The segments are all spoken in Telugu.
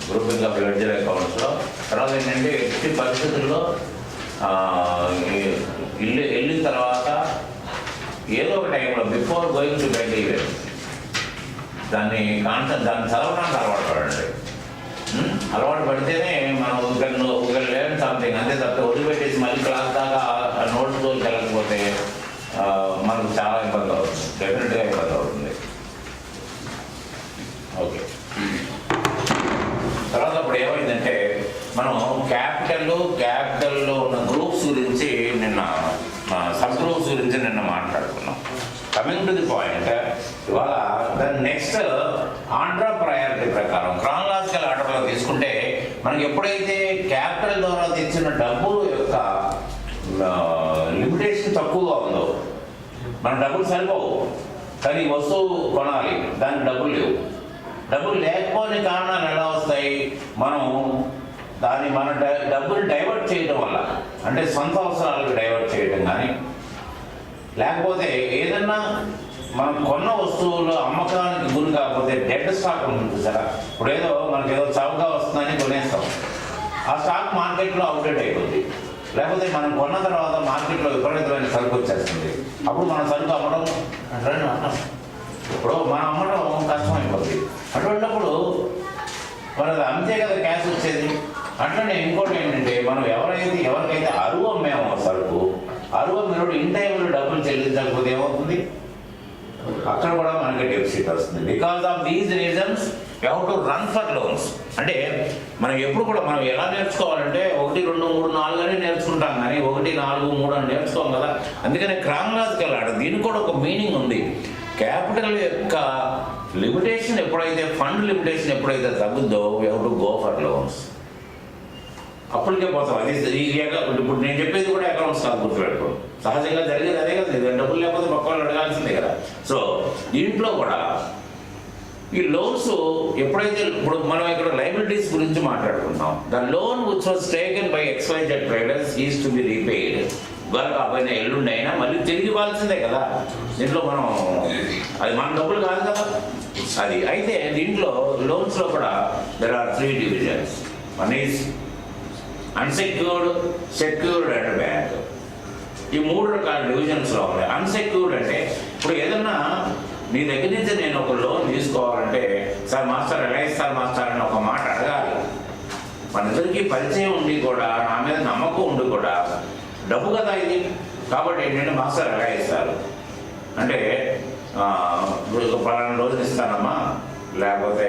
Grouping of ledger అకౌంట్స్లో. తర్వాత ఏంటంటే ఎట్టి పరిస్థితుల్లో వెళ్ళిన తర్వాత ఏదో ఒక టైంలో before going to bed event దాన్ని చదవడానికి అలవాటు పడండి. అలవాటు పడితేనే మనం ఒక లెర్న్ సంథింగ్, అంతే తప్ప వదిలిపెట్టేసి మళ్ళీ క్లాస్ దాకా నోట్స్ వెళ్ళకపోతే మనకు చాలా ఇబ్బంది అవుతుంది, డెఫినెట్గా ఇబ్బంది అవుతుంది. ఓకే, తర్వాత అప్పుడు ఏమైందంటే మనం క్యాపిటల్లో ఉన్న గ్రూప్స్ గురించి నిన్న సబ్ గ్రూప్స్ గురించి మాట్లాడుకున్నాం. కమింగ్ టు ది పాయింట్, ఇవాళ దాని నెక్స్ట్ ఆర్డర్ ప్రయారిటీ ప్రకారం క్రానలాజికల్ ఆర్డర్లో తీసుకుంటే మనకి ఎప్పుడైతే క్యాపిటల్ ద్వారా తెచ్చిన డబ్బులు యొక్క లిమిటేషన్ తక్కువగా ఉందో, మన డబ్బులు సరిపోవు కానీ వస్తువు కొనాలి, దానికి డబ్బులు లేవు. డబ్బులు లేకపోని కారణాలు ఎలా వస్తాయి? మనం మన డబ్బులు డైవర్ట్ చేయడం వల్ల, అంటే సొంత అవసరాలకు డైవర్ట్ చేయడం కానీ, లేకపోతే ఏదన్నా మనం కొన్న వస్తువులు అమ్మకానికి గురి కాకపోతే డెడ్ స్టాక్ ఉంటుంది సార్. ఇప్పుడు మనకి ఏదో చౌకగా వస్తుందని కొనేస్తాం, ఆ స్టాక్ మార్కెట్లో అవుట్డేట్ అయిపోతుంది. లేకపోతే మనం కొన్న తర్వాత మార్కెట్లో విపరీతమైన సరుకు వచ్చేస్తుంది, అప్పుడు మన సరుకు అమ్మడం ఇప్పుడు మనం అమ్మడం కష్టమైపోతుంది. అటువంటిప్పుడు మనది అంతే కదా క్యాష్ వచ్చేది. అట్లనే ఇంకోటి ఏంటంటే, మనం ఎవరికైతే అరువు అమ్మేమో సరుకు, అరువు అమ్మినప్పుడు ఇన్ టైంలో డబ్బులు చెల్లించకపోతే ఏమవుతుంది? అక్కడ కూడా మనకి డెఫిసిట్ వస్తుంది. Because of these reasons you have to run for loans. అంటే మనం ఎప్పుడు కూడా మనం ఎలా నేర్చుకోవాలంటే 1, 2, 3, 4 అని నేర్చుకుంటాం, కానీ 1, 4, 3 అని నేర్చుకోం కదా. అందుకని క్రానలాజికల్ ఆర్డర్ దీనికి కూడా ఒక మీనింగ్ ఉంది. క్యాపిటల్ యొక్క లిమిటేషన్ ఎప్పుడైతే, ఫండ్ లిమిటేషన్ ఎప్పుడైతే తగ్గుద్దో you have to go for loans. అప్పటికే పోతాం. అది ఇప్పుడు నేను చెప్పేది కూడా అకౌంట్స్ కాదు, గుర్తుపెట్టుకోండి. సహజంగా జరిగేది అదే కదా, డబ్బులు లేకపోతే పక్క వాళ్ళు అడగాల్సిందే కదా. సో దీంట్లో కూడా ఈ లోన్స్ ఎప్పుడైతే, ఇప్పుడు మనం ఇక్కడ లయబిలిటీస్ గురించి మాట్లాడుకుంటాం. The loan which was taken by XYZ traders is to be repaid. ఇవాళ కాకపోయినా ఎల్లుండి అయినా మళ్ళీ తిరిగి ఇవ్వాల్సిందే కదా. దీంట్లో మనం అది మన డబ్బులు కాదు కదా అది. అయితే దీంట్లో లోన్స్లో కూడా there are 3 divisions. One is unsecured, secured and bank. ఈ 3 రకాల డివిజన్స్లో ఉన్నాయి. అన్సెక్యూర్డ్ అంటే ఇప్పుడు ఏదన్నా నీ దగ్గర నుంచి నేను ఒక లోన్ తీసుకోవాలంటే, సార్ మాస్టర్ ఎలా ఇస్తారు మాస్టర్ అని ఒక మాట అడగాలి. మన ఇద్దరికి పరిచయం ఉండి కూడా, నా మీద నమ్మకం ఉండి కూడా, డబ్బు కదా ఇది కాబట్టి ఏంటంటే మాస్టర్ ఎలా ఇస్తారు అంటే, పలానా రోజులు ఇస్తానమ్మా, లేకపోతే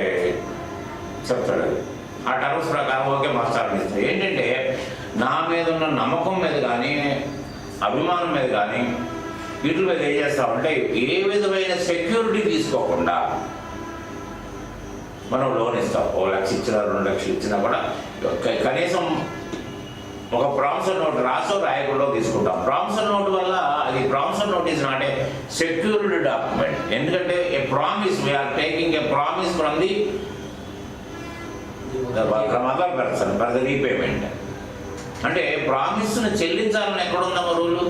చెప్తాడు. ఆ టర్మ్స్ ప్రకారం ఓకే మాస్టర్ ఇస్తాడు. ఏంటంటే నా మీద ఉన్న నమ్మకం మీద కానీ, అభిమానం మీద కానీ, వీటి మీద ఏం చేస్తామంటే ఏ విధమైన సెక్యూరిటీ తీసుకోకుండా మనం లోన్ ఇస్తాం. 1 లక్ష ఇచ్చినా 2 లక్షలు ఇచ్చినా కూడా కనీసం ఒక ప్రామిసర్ నోట్ రాయకుండా తీసుకుంటాం. ప్రామిసర్ నోట్ వల్ల అది promissory note is not a secured document. ఎందుకంటే a promise, we're taking a promise from the other person for the repayment. అంటే ప్రామిస్ను చెల్లించాలని ఎక్కడుందమ్మా రూలు?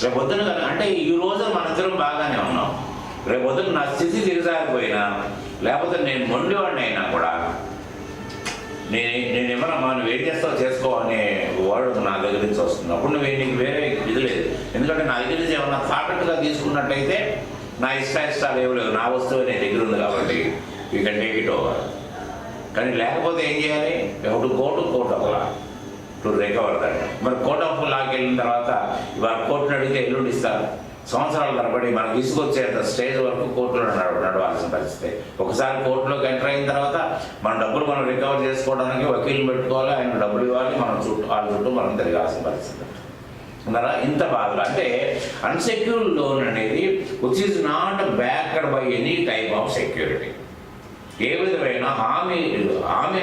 రేపొద్దున అంటే ఈ రోజు మన ఇద్దరం బాగానే ఉన్నాం, రేపొద్దున నా స్థితి దిగజారిపోయినా, లేకపోతే నేను మొండివాడిని అయినా కూడా నేను ఏమన్నా నువ్వు ఏం చేస్తావు చేసుకో అనే వర్డ్ నా దగ్గర నుంచి వస్తుంది. అప్పుడు నీకు వేరే ఇది లేదు. ఎందుకంటే నా దగ్గర నుంచి ఏమన్నా తాకట్టుగా తీసుకున్నట్టయితే నా ఇష్టాలు ఏమి లేవు, నా వస్తువు నీ దగ్గర ఉంది కాబట్టి you can take it over. కానీ లేకపోతే ఏం చేయాలి? You to go to court of law to recover that. మరి కోర్ట్ ఆఫ్ లాకి వెళ్ళిన తర్వాత ఇవాళ కోర్టును అడిగితే ఎల్లుండి ఇస్తారు. సంవత్సరాల తరబడి మనకు తీసుకొచ్చేంత స్టేజ్ వరకు కోర్టులో నడవాల్సిన పరిస్థితి. ఒకసారి కోర్టులోకి ఎంటర్ అయిన తర్వాత మన డబ్బులు మనం రికవర్ చేసుకోవడానికి వకీలు పెట్టుకోవాలి, ఆయన డబ్బులు ఇవ్వాలి, మనం వాళ్ళ చుట్టూ మనం తిరగాల్సిన పరిస్థితి ఉన్నారా. ఇంత బాధలు అంటే అన్సెక్యూర్డ్ లోన్ అనేది which is not backed by any type of security. ఏ విధమైన హామీ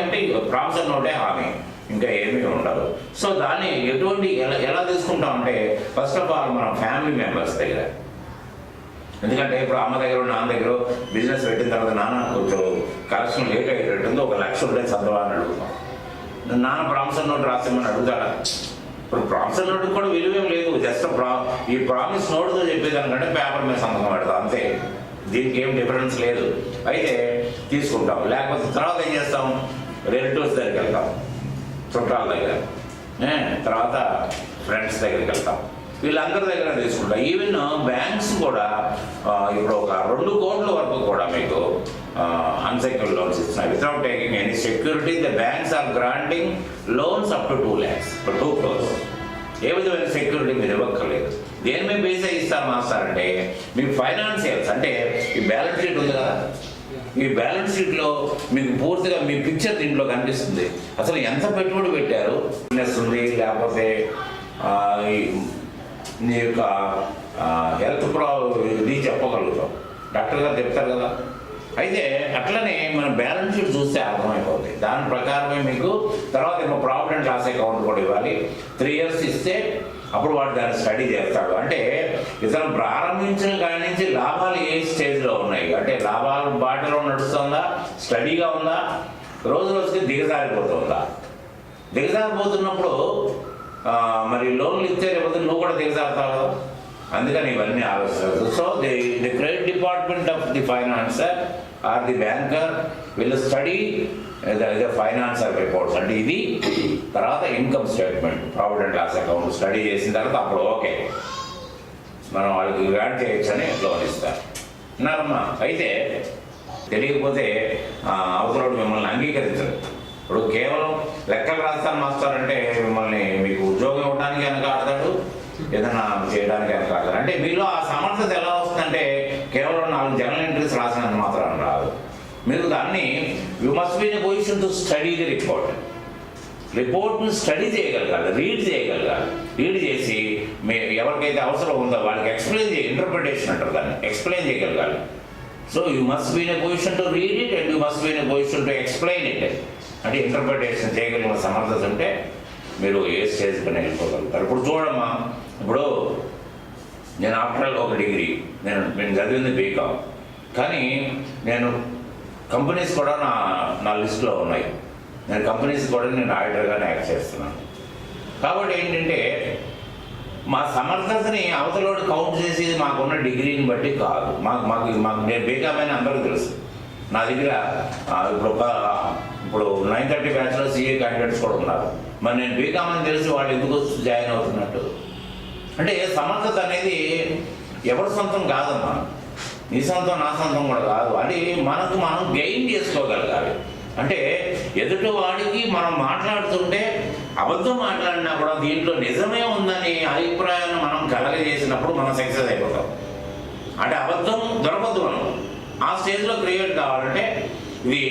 అంటే ప్రామిసర్ నోటే హామీ, ఇంకా ఏమీ ఉండదు. సో దాన్ని ఎటువంటి ఎలా తీసుకుంటామంటే ఫస్ట్ ఆఫ్ ఆల్ మన ఫ్యామిలీ మెంబర్స్ దగ్గర. ఎందుకంటే ఇప్పుడు అమ్మ దగ్గర నాన్న దగ్గర బిజినెస్ పెట్టిన తర్వాత నాన్న కొంచెం కలెక్షన్ లేట్ అయ్యేటట్టుంది, 1 లక్ష ఉంటే చదవాలని అడుగుతాం. నాన్న ప్రామిసర్ నోట్ రాసేమని అడుగుతాడా? ఇప్పుడు ప్రామిసర్ నోట్ కూడా విలువేం లేదు, జస్ట్ ఈ ప్రామిస్ నోట్తో చెప్పేదానికంటే పేపర్ మీద సంతకం పెడతాం అంతే, దీనికి ఏం డిఫరెన్స్ లేదు. అయితే తీసుకుంటాం. లేకపోతే తర్వాత ఏం చేస్తాం? రిలేటివ్స్ దగ్గరికి వెళ్తాం, చుట్టాల దగ్గర, తర్వాత ఫ్రెండ్స్ దగ్గరికి వెళ్తాం, వీళ్ళందరి దగ్గర తీసుకుంటాం. ఈవెన్ బ్యాంక్స్ కూడా ఇప్పుడు ఒక 2 కోట్ల వరకు కూడా మీకు అన్సెక్యూర్డ్ లోన్స్ ఇస్తున్నాయి. Without taking any security the banks are granting loans up to 2 lakhs, 2 crores. ఏ విధమైన సెక్యూరిటీ మీరు ఇవ్వక్కర్లేదు. దేని మీద బేస్ ఇస్తారు మాస్టర్ అంటే మీకు ఫైనాన్షియల్స్, అంటే ఈ బ్యాలెన్స్ షీట్ ఉంది కదా, ఈ బ్యాలెన్స్ షీట్లో మీకు పూర్తిగా మీ పిక్చర్ దీంట్లో కనిపిస్తుంది. అసలు ఎంత పెట్టుబడి పెట్టారు ఉంది, లేకపోతే నీ యొక్క హెల్త్ ఇది చెప్పగలుగుతాం, డాక్టర్ గారు చెప్తారు కదా. అయితే అట్లనే మనం బ్యాలెన్స్ షీట్ చూస్తే అర్థమైపోతుంది. దాని ప్రకారమే మీకు తర్వాత ఏమో ప్రాఫిట్ అండ్ లాస్ అకౌంట్ కూడా ఇవ్వాలి. 3 years ఇస్తే అప్పుడు వాడు దాన్ని స్టడీ చేస్తాడు. అంటే ఇతను ప్రారంభించిన కాడి నుంచి లాభాలు ఏ స్టేజ్లో ఉన్నాయి, అంటే లాభాలు బాటలో నడుస్తుందా, స్టడీగా ఉందా, రోజు రోజుకి దిగజారిపోతుందా. దిగజారిపోతున్నప్పుడు మరి లోన్లు ఇస్తే లేకపోతే నువ్వు కూడా దిగజారుతావు కదా. అందుకని ఇవన్నీ ఆలోచిస్తారు. So the credit department of the financer or the banker will study the financial reports. అంటే ఇది తర్వాత income statement, profit and loss account study చేసిన తర్వాత అప్పుడు ఓకే మనం వాళ్ళకి గ్రాంట్ చేయొచ్చని లోన్ ఇస్తారు. విన్నారమ్మా? అయితే తెలియకపోతే అవసరం మిమ్మల్ని అంగీకరించరు. ఇప్పుడు కేవలం లెక్కలు రాస్తాను మాస్టర్ అంటే మిమ్మల్ని మీకు ఉద్యోగం ఇవ్వడానికి వెనక ఆడతాడు, ఏదైనా చేయడానికి వెనక ఆడతాడు. అంటే మీలో ఆ సమర్థత ఎలా వస్తుందంటే కేవలం 4 జర్నల్ ఎంట్రీస్ రాసినంత మాత్రం రాదు. మీరు దాన్ని you must be in a position to study the రిపోర్ట్ని స్టడీ చేయగలగాలి, రీడ్ చేయగలగాలి. రీడ్ చేసి ఎవరికైతే అవసరం ఉందో వాళ్ళకి ఎక్స్ప్లెయిన్ ఇంటర్ప్రిటేషన్ అంటారు, దాన్ని ఎక్స్ప్లెయిన్ చేయగలగాలి. So you must be in a position to read it and you must be in a position to explain it. అంటే ఇంటర్ప్రిటేషన్ చేయగలిగిన సమర్థత ఉంటే మీరు ఏ స్టేజ్ పైన వెళ్ళిపోగలుగుతారు. ఇప్పుడు చూడమ్మా, ఇప్పుడు నేను ఆఫ్టర్ ఆల్ ఒక డిగ్రీ, నేను చదివింది బీకామ్, కానీ నేను కంపెనీస్ కూడా నా లిస్టులో ఉన్నాయి. నేను కంపెనీస్ కూడా నేను ఆడిటర్గానే యాక్ట్ చేస్తున్నాను. కాబట్టి ఏంటంటే మా సమర్థతని అవతలోడు కౌంట్ చేసేది మాకున్న డిగ్రీని బట్టి కాదు. మాకు నేను బీకామ్ అని అందరికీ తెలుసు. నా దగ్గర ఇప్పుడు 930 బ్యాచ్లో CA క్యాండిడేట్స్ కూడా ఉన్నారు. మరి నేను బీకామ్ అని తెలిసి వాళ్ళు ఎందుకు జాయిన్ అవుతున్నట్టు అంటే సమర్థత అనేది ఎవరి సొంతం కాదమ్మా. నీ సొంతం నా సొంతం కూడా కాదు. అది మనం గెయిన్ చేసుకోగలగాలి. అంటే ఎదుటి వాడికి మనం మాట్లాడుతుంటే అబద్ధం మాట్లాడినా కూడా దీంట్లో నిజమే ఉందని అభిప్రాయాన్ని మనం కలగజేసినప్పుడు మనం సక్సెస్ అయిపోతాం. అంటే అబద్ధం దొరకద్దు. మనం ఆ స్టేజ్లో క్రియేట్ కావాలంటే ఇది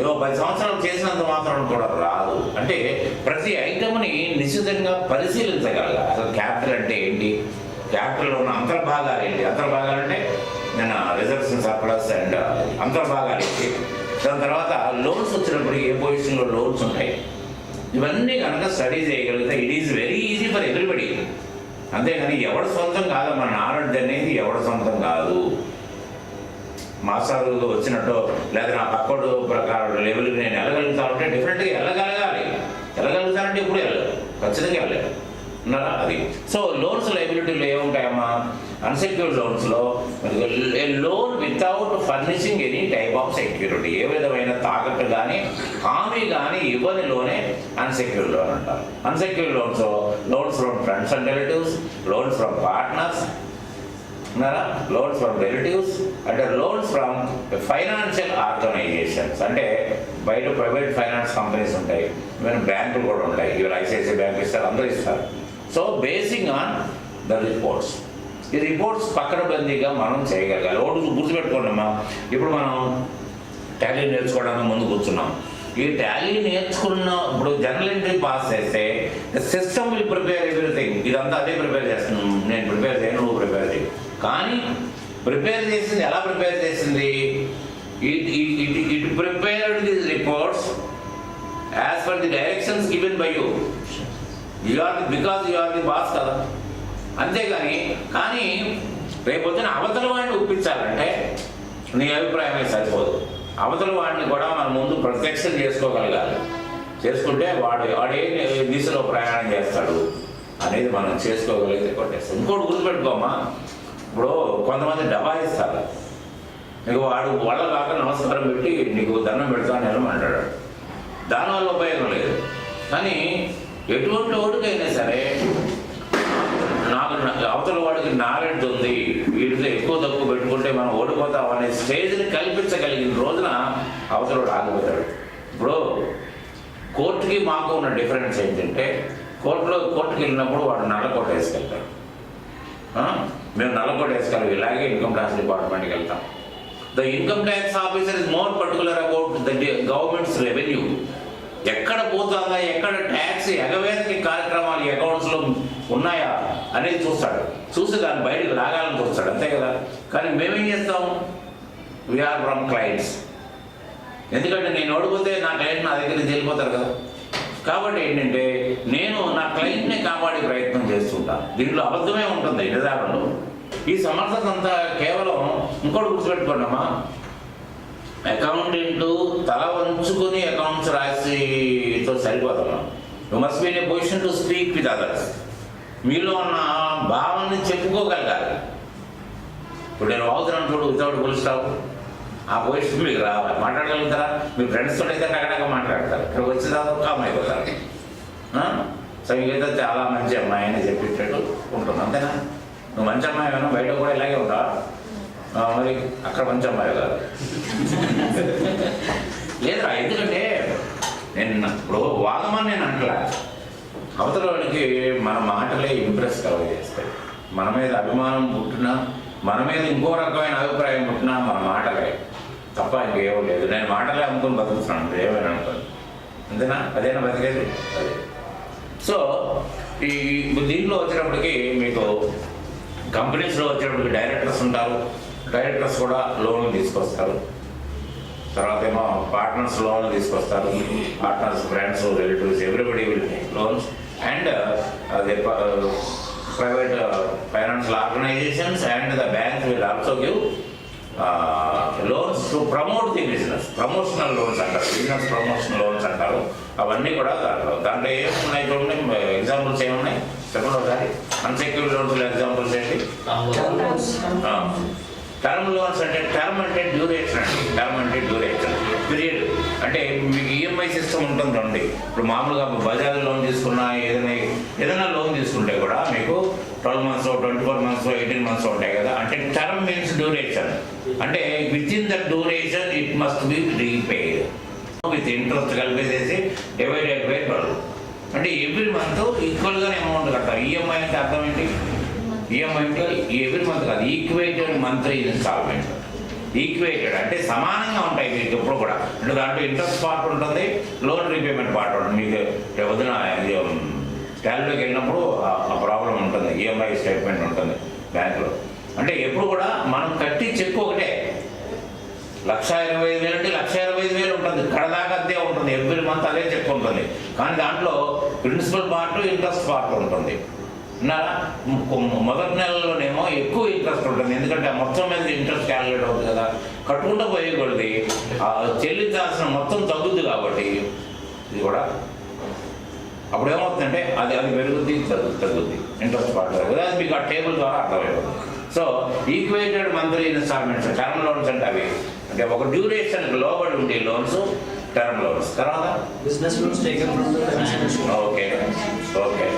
ఏదో 10 సంవత్సరాలు చేసినంత మాత్రం కూడా రాదు. అంటే ప్రతి ఐటమ్ని నిశ్చితంగా పరిశీలించగలగాలి. అసలు క్యాపిటల్ అంటే ఏంటి, క్యాపిటల్లో ఉన్న అంతర్భాగాలు ఏంటి, అంతర్భాగాలు అంటే నేను రిజర్వ్స్ అండ్ సర్ప్లస్ అండ్ అంతర్భాగాలు ఏంటి, దాని తర్వాత లోన్స్ వచ్చినప్పుడు ఏ పొజిషన్లో లోన్స్ ఉంటాయి, ఇవన్నీ కనుక స్టడీ చేయగలిగితే it is very easy for everybody. అంతేగాని ఎవరి సొంతం కాదు. మన నాలెడ్జ్ అనేది ఎవరి సొంతం కాదు. మాస్టర్ వచ్చినట్టు లేదా నా పక్కడు ప్రకారం లెవెల్కి నేను వెళ్ళగలుగుతానంటే డెఫినెట్గా వెళ్ళగలుగుతానంటే ఇప్పుడు వెళ్ళదు, ఖచ్చితంగా వెళ్ళలేదు ఉన్నారా అది. సో లోన్స్ లయబిలిటీలో ఏముంటాయమ్మా, అన్సెక్యూర్డ్ లోన్స్లో a loan without furnishing any type of security, ఏ విధమైన తాకట్టు కానీ హామీ కానీ ఇవ్వని లోనే అన్సెక్యూర్డ్ లోన్ అంటారు. Unsecured loans from friends and relatives, loans from partners, loans from relatives, అంటే లోన్స్ ఫ్రమ్ ఫైనాన్షియల్ ఆర్గనైజేషన్స్. అంటే బయట ప్రైవేట్ ఫైనాన్స్ కంపెనీస్ ఉంటాయి, ఈవెన్ బ్యాంకులు కూడా ఉంటాయి. ఈవెన్ ICICI బ్యాంక్ ఇస్తారు, అందరూ ఇస్తారు. So basing on the reports, ఈ రిపోర్ట్స్ పకడ్బందీగా మనం చేయగలగాలి. ఒకటి గుర్తుపెట్టుకోండమ్మా, ఇప్పుడు మనం టాలీ నేర్చుకోవడానికి ముందు కూర్చున్నాం. ఈ టాలీ ఇప్పుడు జనరల్ ఎంట్రీ పాస్ చేస్తే సిస్టమ్ విల్ ప్రిపేర్ ఎవ్రీథింగ్. ఇదంతా అదే ప్రిపేర్ చేస్తున్నాను, నేను ప్రిపేర్ చేయను, నువ్వు ప్రిపేర్ చేయి. కానీ ప్రిపేర్ చేసింది ఎలా ప్రిపేర్ చేసింది, it prepared these reports as per the directions given by you. Because you are the boss కదా. కానీ రేపొద్దున అవతల వాడిని ఒప్పించాలంటే నీ అభిప్రాయమే సరిపోదు. అవతల వాడిని కూడా మనం ముందు ప్రత్యక్షం చేసుకోగలగాలి. చేసుకుంటే వాడు ఏ దిశలో ప్రయాణం చేస్తాడు అనేది మనం చేసుకోగలిగితే కొట్టేస్తాం. ఇంకోటి గుర్తుపెట్టుకోమ్మా, ఇప్పుడు కొంతమంది దబాయిస్తారు. నీకు వాడు వాళ్ళ కాక నమస్కారం పెట్టి నీకు దండం పెడతాను నేను అంటాడు. దానివల్ల ఉపయోగం లేదు. కానీ ఎటువంటి ఓటుకైనా సరే నాకు అవతల వాడికి నాలెడ్జ్ ఉంది, వీటితో ఎక్కువ తక్కువ పెట్టుకుంటే మనం ఓడిపోతాం అనే స్టేజ్ని కల్పించగలిగిన రోజున అవతలవాడు ఆగిపోతాడు. ఇప్పుడు కోర్టుకి మాకు ఉన్న డిఫరెన్స్ ఏంటంటే, కోర్టుకి వెళ్ళినప్పుడు వాడు నల్లకోట వేసుకెళ్తాడు, మేము నల్లకోట వేసుకెళ్ళాం. ఇలాగే ఇన్కమ్ ట్యాక్స్ డిపార్ట్మెంట్కి వెళ్తాం. The income tax officer is more particular about the governments revenue. ఎక్కడ పోతుందా, ఎక్కడ ట్యాక్స్ ఎగవేతకి కార్యక్రమాలు అకౌంట్స్లో ఉన్నాయా అనేది చూస్తాడు. చూసి దాన్ని బయటకు లాగాలని చూస్తాడు, అంతే కదా. కానీ మేమేం చేస్తాం, వీఆర్ ఫ్రమ్ క్లయింట్స్. ఎందుకంటే నేను ఓడిపోతే నా క్లయింట్ నా దగ్గర నుంచి వెళ్ళిపోతారు కదా. కాబట్టి ఏంటంటే నేను నా క్లయింట్ని కాపాడే ప్రయత్నం చేస్తుంటాను. దీంట్లో అబద్ధమే ఉంటుంది నిజాలలో. ఈ సమర్థత అంతా కేవలం ఇంకోటి గుర్తుపెట్టుకోండమ్మా, అకౌంటెంట్ తల వంచుకొని అకౌంట్స్ రాసితో సరిపోతాం. You must be in a position to speak with others. మీలో ఉన్న భావాన్ని చెప్పుకోగలగాలి. ఇప్పుడు నేను వాగుతున్నాను చూడు, వితౌట్ ఫుల్ స్టాప్, ఆ పొజిషన్ మీకు రావాలి. మాట్లాడగలుగుతారా? మీ ఫ్రెండ్స్తో అయితే అక్కడక్కడ మాట్లాడతారు, ఇక్కడ వచ్చిన తర్వాత కామ్ అయిపోతారు. సో ఇంకైతే చాలా మంచి అమ్మాయి అని చెప్పేటట్టు ఉంటుంది, అంతేనా? నువ్వు మంచి అమ్మాయి కానీ బయట కూడా ఇలాగే ఉంటా, మరి అక్కడ మంచి అమ్మాయి కాదు లేదురా. ఎందుకంటే నేను ఇప్పుడు వాదమని నేను అంటలా, అవతల వాడికి మన మాటలే ఇంప్రెస్ కలగజేస్తాయి. మన మీద అభిమానం పుట్టినా, మన మీద ఇంకో రకమైన అభిప్రాయం పుట్టినా మన మాటలే తప్ప ఇంకేమో లేదు. నేను మాటలే అమ్ముకొని బతుకుతున్నాను, ఏమైనా అనుకోను, అంతేనా? అదేనా బతికేది? అదే. సో ఈ దీంట్లో వచ్చినప్పటికీ మీకు కంపెనీస్లో వచ్చేటప్పటికి డైరెక్టర్స్ ఉంటారు. డైరెక్టర్స్ కూడా లోన్లు తీసుకొస్తారు. తర్వాత ఏమో పార్ట్నర్స్ లోన్లు తీసుకొస్తారు. Partners, friends, relatives, everybody will take loans. And private financial organisations and the banks will also give loans to promote the business. Promotional loans అంటారు, బిజినెస్ ప్రమోషన్ లోన్స్ అంటారు. అవన్నీ కూడా దాంట్లో ఏమున్నాయి చూడండి, ఎగ్జాంపుల్స్ ఏమున్నాయి చెప్పండి ఒకసారి. అన్సెక్యూర్డ్ లోన్స్ ఎగ్జాంపుల్స్ ఏంటి? టర్మ్ లోన్స్ అంటే టర్మ్ అంటే డ్యూరేషన్ అండి. టర్మ్ అంటే డ్యూరేషన్ పీరియడ్. అంటే మీకు ఈఎంఐ సిస్టమ్ ఉంటుందండి. ఇప్పుడు మామూలుగా బజాజ్ లోన్ తీసుకున్నా, ఏదైనా లోన్ తీసుకుంటే కూడా మీకు 12 months, 24 months, 18 months ఉంటాయి కదా. అంటే టర్మ్ మీన్స్ డ్యూరేషన్. అంటే within the duration it must be repaid with interest కలిపేసేసి డివైడెడ్ బై 12. అంటే ఎవ్రీ మంత్ ఈక్వల్గానే అమౌంట్ కట్టాలి. ఈఎంఐ అంటే అర్థం ఏంటి? ఈఎంఐ అంటే ఎవ్రీ మంత్ కాదు, ఈక్వేటెడ్ మంత్లీ ఇన్స్టాల్మెంట్. ఈక్వేటెడ్ అంటే సమానంగా ఉంటాయి మీకు ఎప్పుడు కూడా. అంటే దాంట్లో ఇంట్రెస్ట్ పార్ట్ ఉంటుంది, లోన్ రీపేమెంట్ పార్ట్ ఉంటుంది. మీకు వదిన క్యాల్లోకి వెళ్ళినప్పుడు ఆ ప్రాబ్లం ఉంటుంది, ఈఎంఐ స్టేట్మెంట్ ఉంటుంది బ్యాంకులో. అంటే ఎప్పుడు కూడా మనం కట్టి చెక్ ఒకటే, 1,25,000 అంటే 1,25,000 ఉంటుంది, కడదాకా అంతే ఉంటుంది. ఎవ్రీ మంత్ అదే చెక్ ఉంటుంది. కానీ దాంట్లో ప్రిన్సిపల్ పార్ట్, ఇంట్రెస్ట్ పార్ట్ ఉంటుంది. మొదటి నెలలోనేమో ఎక్కువ ఇంట్రెస్ట్ ఉంటుంది, ఎందుకంటే ఆ మొత్తం మీద ఇంట్రెస్ట్ క్యాలిక్యులేట్ అవుతుంది కదా. కట్టుకుంటూ పోయే కొద్ది చెల్లించాల్సిన మొత్తం తగ్గుద్ది. కాబట్టి ఇది కూడా అప్పుడు ఏమవుతుందంటే అది పెరుగుద్ది, తగ్గుద్ది ఇంట్రెస్ట్ పార్ట్ కదా. అది మీకు ఆ టేబుల్ ద్వారా అర్థమైపోతుంది. So equated monthly instalments, term loans అంటే అవి అంటే ఒక డ్యూరేషన్ లోబడి ఉండే లోన్స్ టర్మ్ లోన్స్. తర్వాత business loans taken from the financial. Okay okay.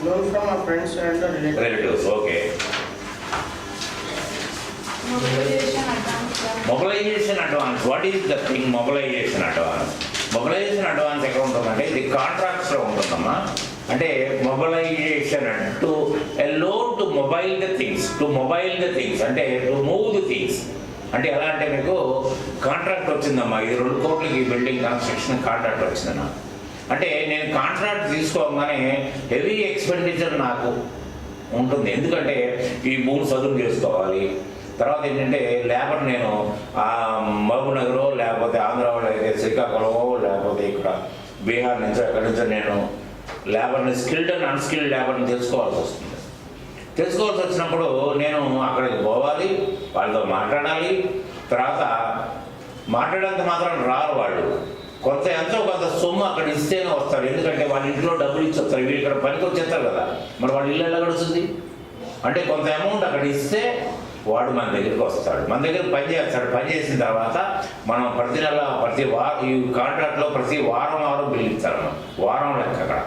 Loan from our friends and relatives. Okay. Mobilization advance. What is the thing mobilization advance? Mobilization advance ఎక్కడ ఉంటుందంటే ఇది కాంట్రాక్ట్స్ లో ఉంటుందమ్మా. అంటే mobilisation to a loan to mobile the things, అంటే to move the things. అంటే ఎలా అంటే మీకు కాంట్రాక్ట్ వచ్చిందమ్మా, ఇది 2 కోట్లకి బిల్డింగ్ కన్స్ట్రక్షన్ కాంట్రాక్ట్ వచ్చిందన్న. అంటే నేను కాంట్రాక్ట్ తీసుకోగానే హెవీ ఎక్స్పెండిచర్ నాకు ఉంటుంది. ఎందుకంటే ఈ భూమి చదువు చేసుకోవాలి. తర్వాత ఏంటంటే లేబర్ నేను మహబూబ్ నగరో లేకపోతే ఆంధ్ర వాళ్ళు అయితే శ్రీకాకుళమో లేకపోతే ఇక్కడ బీహార్ నుంచో ఎక్కడి నుంచో నేను లేబర్ని స్కిల్డ్ అండ్ అన్స్కిల్డ్ లేబర్ని తెలుసుకోవాల్సి వస్తుంది. తెలుసుకోవాల్సి వచ్చినప్పుడు నేను అక్కడికి పోవాలి, వాళ్ళతో మాట్లాడాలి. తర్వాత మాట్లాడేంత మాత్రం రారు వాళ్ళు, ఎంతో కొంత సొమ్ము అక్కడ ఇస్తేనే వస్తారు. ఎందుకంటే వాళ్ళ ఇంట్లో డబ్బులు ఇచ్చి వస్తారు, వీళ్ళు ఇక్కడ పనికి వచ్చేస్తారు కదా. మరి వాళ్ళ ఇల్లు ఎలా గడుస్తుంది? అంటే కొంత అమౌంట్ అక్కడ ఇస్తే వాడు మన దగ్గరికి వస్తాడు, మన దగ్గర పని చేస్తాడు. పని చేసిన తర్వాత మనం ప్రతి నెల ఈ కాంట్రాక్ట్లో ప్రతి వారం బిల్లు ఇస్తారు. వారం లెక్క అక్కడ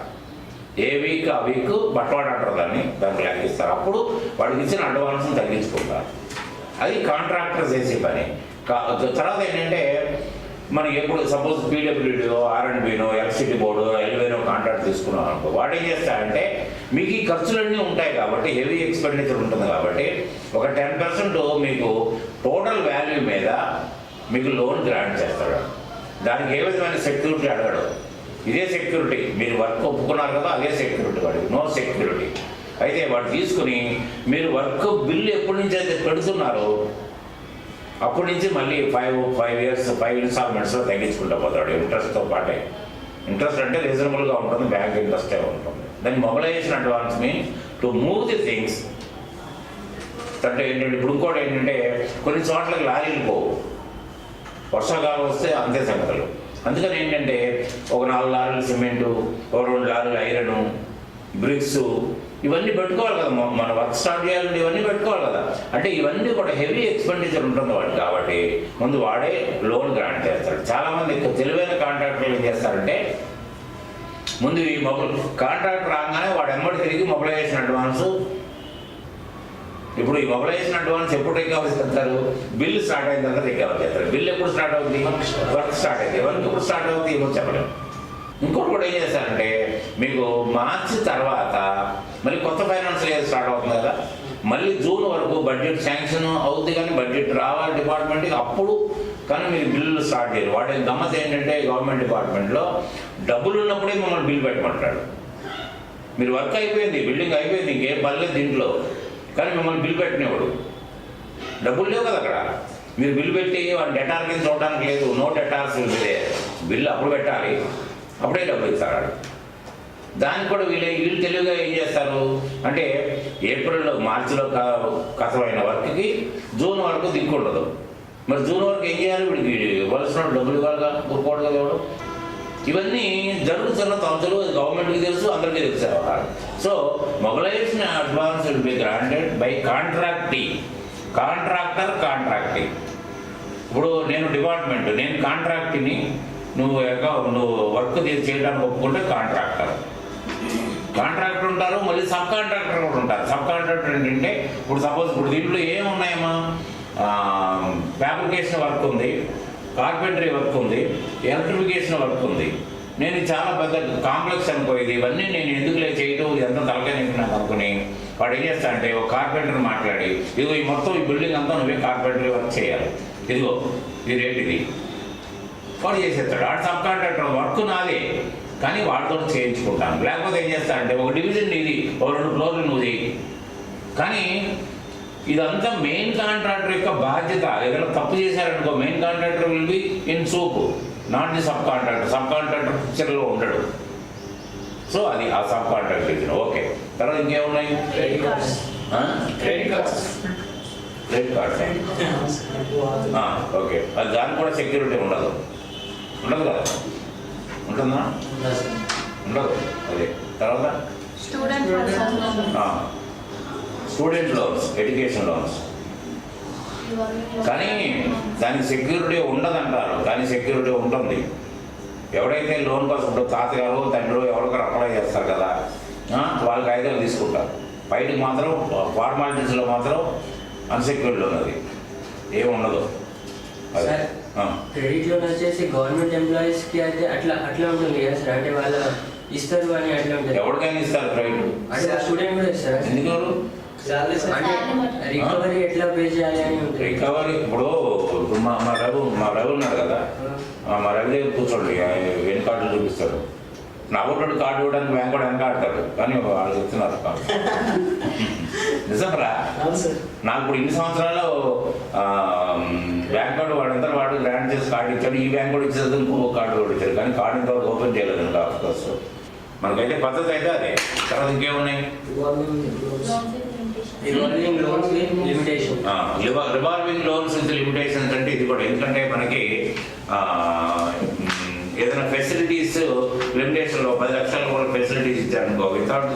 ఏ వీక్ ఆ వీక్ బట్టవాడు అంటారు దానికి లెక్క ఇస్తారు. అప్పుడు వాడికి ఇచ్చిన అడ్వాన్స్ని తగ్గించుకుంటారు. అది కాంట్రాక్టర్ చేసే పని. తర్వాత ఏంటంటే మనకి ఎప్పుడు సపోజ్ పీడబ్ల్యూడీఓ, ఆర్ఎండ్బీనో, ఎలక్ట్రిసిటీ బోర్డు, ఎల్వేనో కాంట్రాక్ట్ తీసుకున్నాం అనుకో, వాడు ఏం చేస్తారంటే మీకు ఈ ఖర్చులన్నీ ఉంటాయి కాబట్టి హెవీ ఎక్స్పెండిచర్ ఉంటుంది కాబట్టి ఒక 10% మీకు టోటల్ వాల్యూ మీద మీకు లోన్ గ్రాంట్ చేస్తాడు. దానికి ఏ విధమైన సెక్యూరిటీ అడగడు. ఇదే సెక్యూరిటీ, మీరు వర్క్ ఒప్పుకున్నారు కదా అదే సెక్యూరిటీ, వాడికి నో సెక్యూరిటీ. అయితే వాడు తీసుకుని మీరు వర్క్ బిల్లు ఎప్పటి నుంచి అయితే పెడుతున్నారో అప్పటి నుంచి మళ్ళీ 5 ఇన్స్టాల్మెంట్స్లో తగ్గించుకుంటూ పోతాడు ఇంట్రెస్ట్తో పాటే. ఇంట్రెస్ట్ అంటే రీజనబుల్గా ఉంటుంది, బ్యాంక్ ఇంట్రెస్టే ఉంటుంది. దాన్ని mobilisation advance mean to move the things. అంటే ఏంటంటే ఇప్పుడు ఇంకోటి ఏంటంటే కొన్ని చోట్లకి లారీలు పోవు, వర్షాకాలం వస్తే అంతే సంగతులు. అందుకని ఏంటంటే ఒక 4 లారీలు సిమెంటు, ఒక 2 లారీలు ఐరను, బ్రిక్స్ ఇవన్నీ పెట్టుకోవాలి కదా. మన వర్క్ స్టార్ట్ చేయాలంటే ఇవన్నీ పెట్టుకోవాలి కదా. అంటే ఇవన్నీ కూడా హెవీ ఎక్స్పెండిచర్ ఉంటుంది వాడికి. కాబట్టి ముందు వాడే లోన్ గ్రాంట్ చేస్తాడు. చాలామంది తెలివైన కాంట్రాక్టర్లు ఏం చేస్తారంటే ముందు ఈ కాంట్రాక్ట్ రాగానే వాడు ఎమ్మడి తిరిగి మొబిలైజేషన్ అడ్వాన్స్. ఇప్పుడు ఈ మొబిలైజేషన్ అడ్వాన్స్ ఎప్పుడు రికవర్ చేస్తారు? బిల్లు స్టార్ట్ అయిన తర్వాత రికవర్ చేస్తారు. బిల్లు ఎప్పుడు స్టార్ట్ అవుతుంది? వర్క్ స్టార్ట్ అయింది. వర్క్ ఎప్పుడు స్టార్ట్ అవుతుంది ఏమో చెప్పలేము. ఇంకోటి కూడా ఏం చేస్తారంటే మీకు మార్చి తర్వాత మళ్ళీ కొత్త ఫైనాన్షియల్ ఇయర్ స్టార్ట్ అవుతుంది కదా, మళ్ళీ జూన్ వరకు బడ్జెట్ శాంక్షన్ అవుతుంది. కానీ బడ్జెట్ రావాలి డిపార్ట్మెంట్కి, అప్పుడు కానీ మీరు బిల్లులు స్టార్ట్ చేయరు. వాటి గమ్మత్ ఏంటంటే గవర్నమెంట్ డిపార్ట్మెంట్లో డబ్బులు ఉన్నప్పుడే మమ్మల్ని బిల్ పెట్టమంటాడు. మీరు వర్క్ అయిపోయింది, బిల్డింగ్ అయిపోయింది, ఇంకేం పర్లేదు దీంట్లో, కానీ మిమ్మల్ని బిల్ పెట్టినవాడు. డబ్బులు లేవు కదా అక్కడ. మీరు బిల్ పెట్టి వాడి డెటార్ కింద చూడడానికి లేదు. నో డెటార్స్ బిల్లు అప్పుడు పెట్టాలి, అప్పుడే డబ్బులు ఇస్తాడు. దానికి కూడా వీళ్ళు తెలివిగా ఏం చేస్తారు అంటే ఏప్రిల్లో మార్చిలో కథమైన వర్క్కి జూన్ వరకు దిక్కుండదు. మరి జూన్ వరకు ఏం చేయాలి? వీడికి ఇవ్వాల్సిన డబ్బులు ఇవ్వాలిగా, ఊరుకోవడం కదా ఎవడు. ఇవన్నీ జరుగుతున్న తొందరలు గవర్నమెంట్కి తెలుసు, అందరికీ తెలుసు. So mobilisation advance will be granted by contracting. Contracting. ఇప్పుడు నేను డిపార్ట్మెంట్, నేను కాంట్రాక్ట్ని, నువ్వు వర్క్ చేయడానికి ఒప్పుకుంటే కాంట్రాక్టర్ ఉంటారు. మళ్ళీ సబ్ కాంట్రాక్టర్ కూడా ఉంటారు. సబ్ కాంట్రాక్టర్ ఏంటంటే ఇప్పుడు సపోజ్ ఇప్పుడు దీంట్లో ఏమున్నాయమ్మా, ఫ్యాబ్రికేషన్ వర్క్ ఉంది, కార్పెంటరీ వర్క్ ఉంది, ఎలక్ట్రిఫికేషన్ వర్క్ ఉంది. నేను చాలా పెద్ద కాంప్లెక్స్ అనుకోయేది, ఇవన్నీ నేను ఎందుకులే చేయటం, ఇదంతా తలకాయ నాకు అనుకుని వాడు ఏం చేస్తానంటే ఒక కార్పెంటర్ మాట్లాడి, ఇదిగో ఈ మొత్తం ఈ బిల్డింగ్ అంతా నువ్వే కార్పెంటరీ వర్క్ చేయాలి, ఇదిగో ఈ రేట్ ఇది వాడు చేసేస్తాడు. వాడు సబ్ కాంట్రాక్టర్, వర్క్ నాదే కానీ వాడితో చేయించుకుంటాను. లేకపోతే ఏం చేస్తానంటే ఒక డివిజన్ ఇది, ఒక 2 ఫ్లోర్లు నువ్వు చేయి. కానీ ఇదంతా మెయిన్ కాంట్రాక్టర్ యొక్క బాధ్యత. ఏదైనా తప్పు చేశారనుకో main contractor will be in soup, not the subcontractor. Subcontractor పిక్చర్లో ఉండడు. సో అది ఆ సబ్ కాంట్రాక్టర్ ఇచ్చిన. ఓకే, తర్వాత ఇంకేమున్నాయి? Credit cards. ఓకే, అది దానికి కూడా సెక్యూరిటీ ఉండదు కదా? ఉంటుందా? ఉండదు. అదే తర్వాత స్టూడెంట్ లోన్స్, ఎడ్యుకేషన్ లోన్స్. కానీ దానికి సెక్యూరిటీ ఉండదంటారు, కానీ సెక్యూరిటీ ఉంటుంది. ఎవడైతే లోన్ కోసం ఇప్పుడు తాతగారు తండ్రి ఎవరికైనా అప్లై చేస్తారు కదా, వాళ్ళకి కాగితాలు తీసుకుంటారు. బయటకు మాత్రం ఫార్మాలిటీస్లో మాత్రం అన్సెక్యూర్డ్ లోన్, అది ఏముండదు. క్రెడిట్ లోన్ వచ్చేసి గవర్నమెంట్ ఎంప్లాయీస్ కి అయితే అట్లా ఉంటుంది కదా సార్, అంటే వాళ్ళ ఇస్తారు అని అట్లా ఉంటుంది. ఎవరికైనా ఇస్తారు క్రెడిట్, అంటే స్టూడెంట్ కూడా ఇస్తారు. ఎందుకు? అంటే రికవరీ ఎట్లా పే చేయాలి అని ఉంటుంది. రికవరీ ఇప్పుడు మా రవి ఉన్నాడు కదా, మా రవి దగ్గర కూర్చోండి, వెన్ కార్డులు చూపిస్తాడు. నవ్వుతాడు కార్డు ఇవ్వడానికి బ్యాంక్ కూడా వెనక ఆడతాడు, కానీ వాళ్ళు చెప్తున్నారు నిజంరా. నాకు ఇప్పుడు ఇన్ని సంవత్సరాలు బ్యాంక్ కార్డు వాడు గ్రాంట్ చేసి కార్డు ఇచ్చాడు, ఈ బ్యాంక్ కూడా ఇచ్చేది, ఇంకో కార్డు కూడా ఇచ్చాడు, కానీ కార్డు ఇంతవరకు ఓపెన్ చేయలేదు ఇంకా. ఆఫ్కోర్స్ మనకైతే పద్ధతి అయితే అదే. తర్వాత ఇంకేమున్నాయి? రివాల్వింగ్ లోన్స్ విత్ లిమిటేషన్స్ అంటే ఇది కూడా ఎందుకంటే మనకి ఏదైనా ఫెసిలిటీస్ లిమిటేషన్లో 10 లక్షల కూడా ఫెసిలిటీస్ ఇచ్చారనుకో, వితౌట్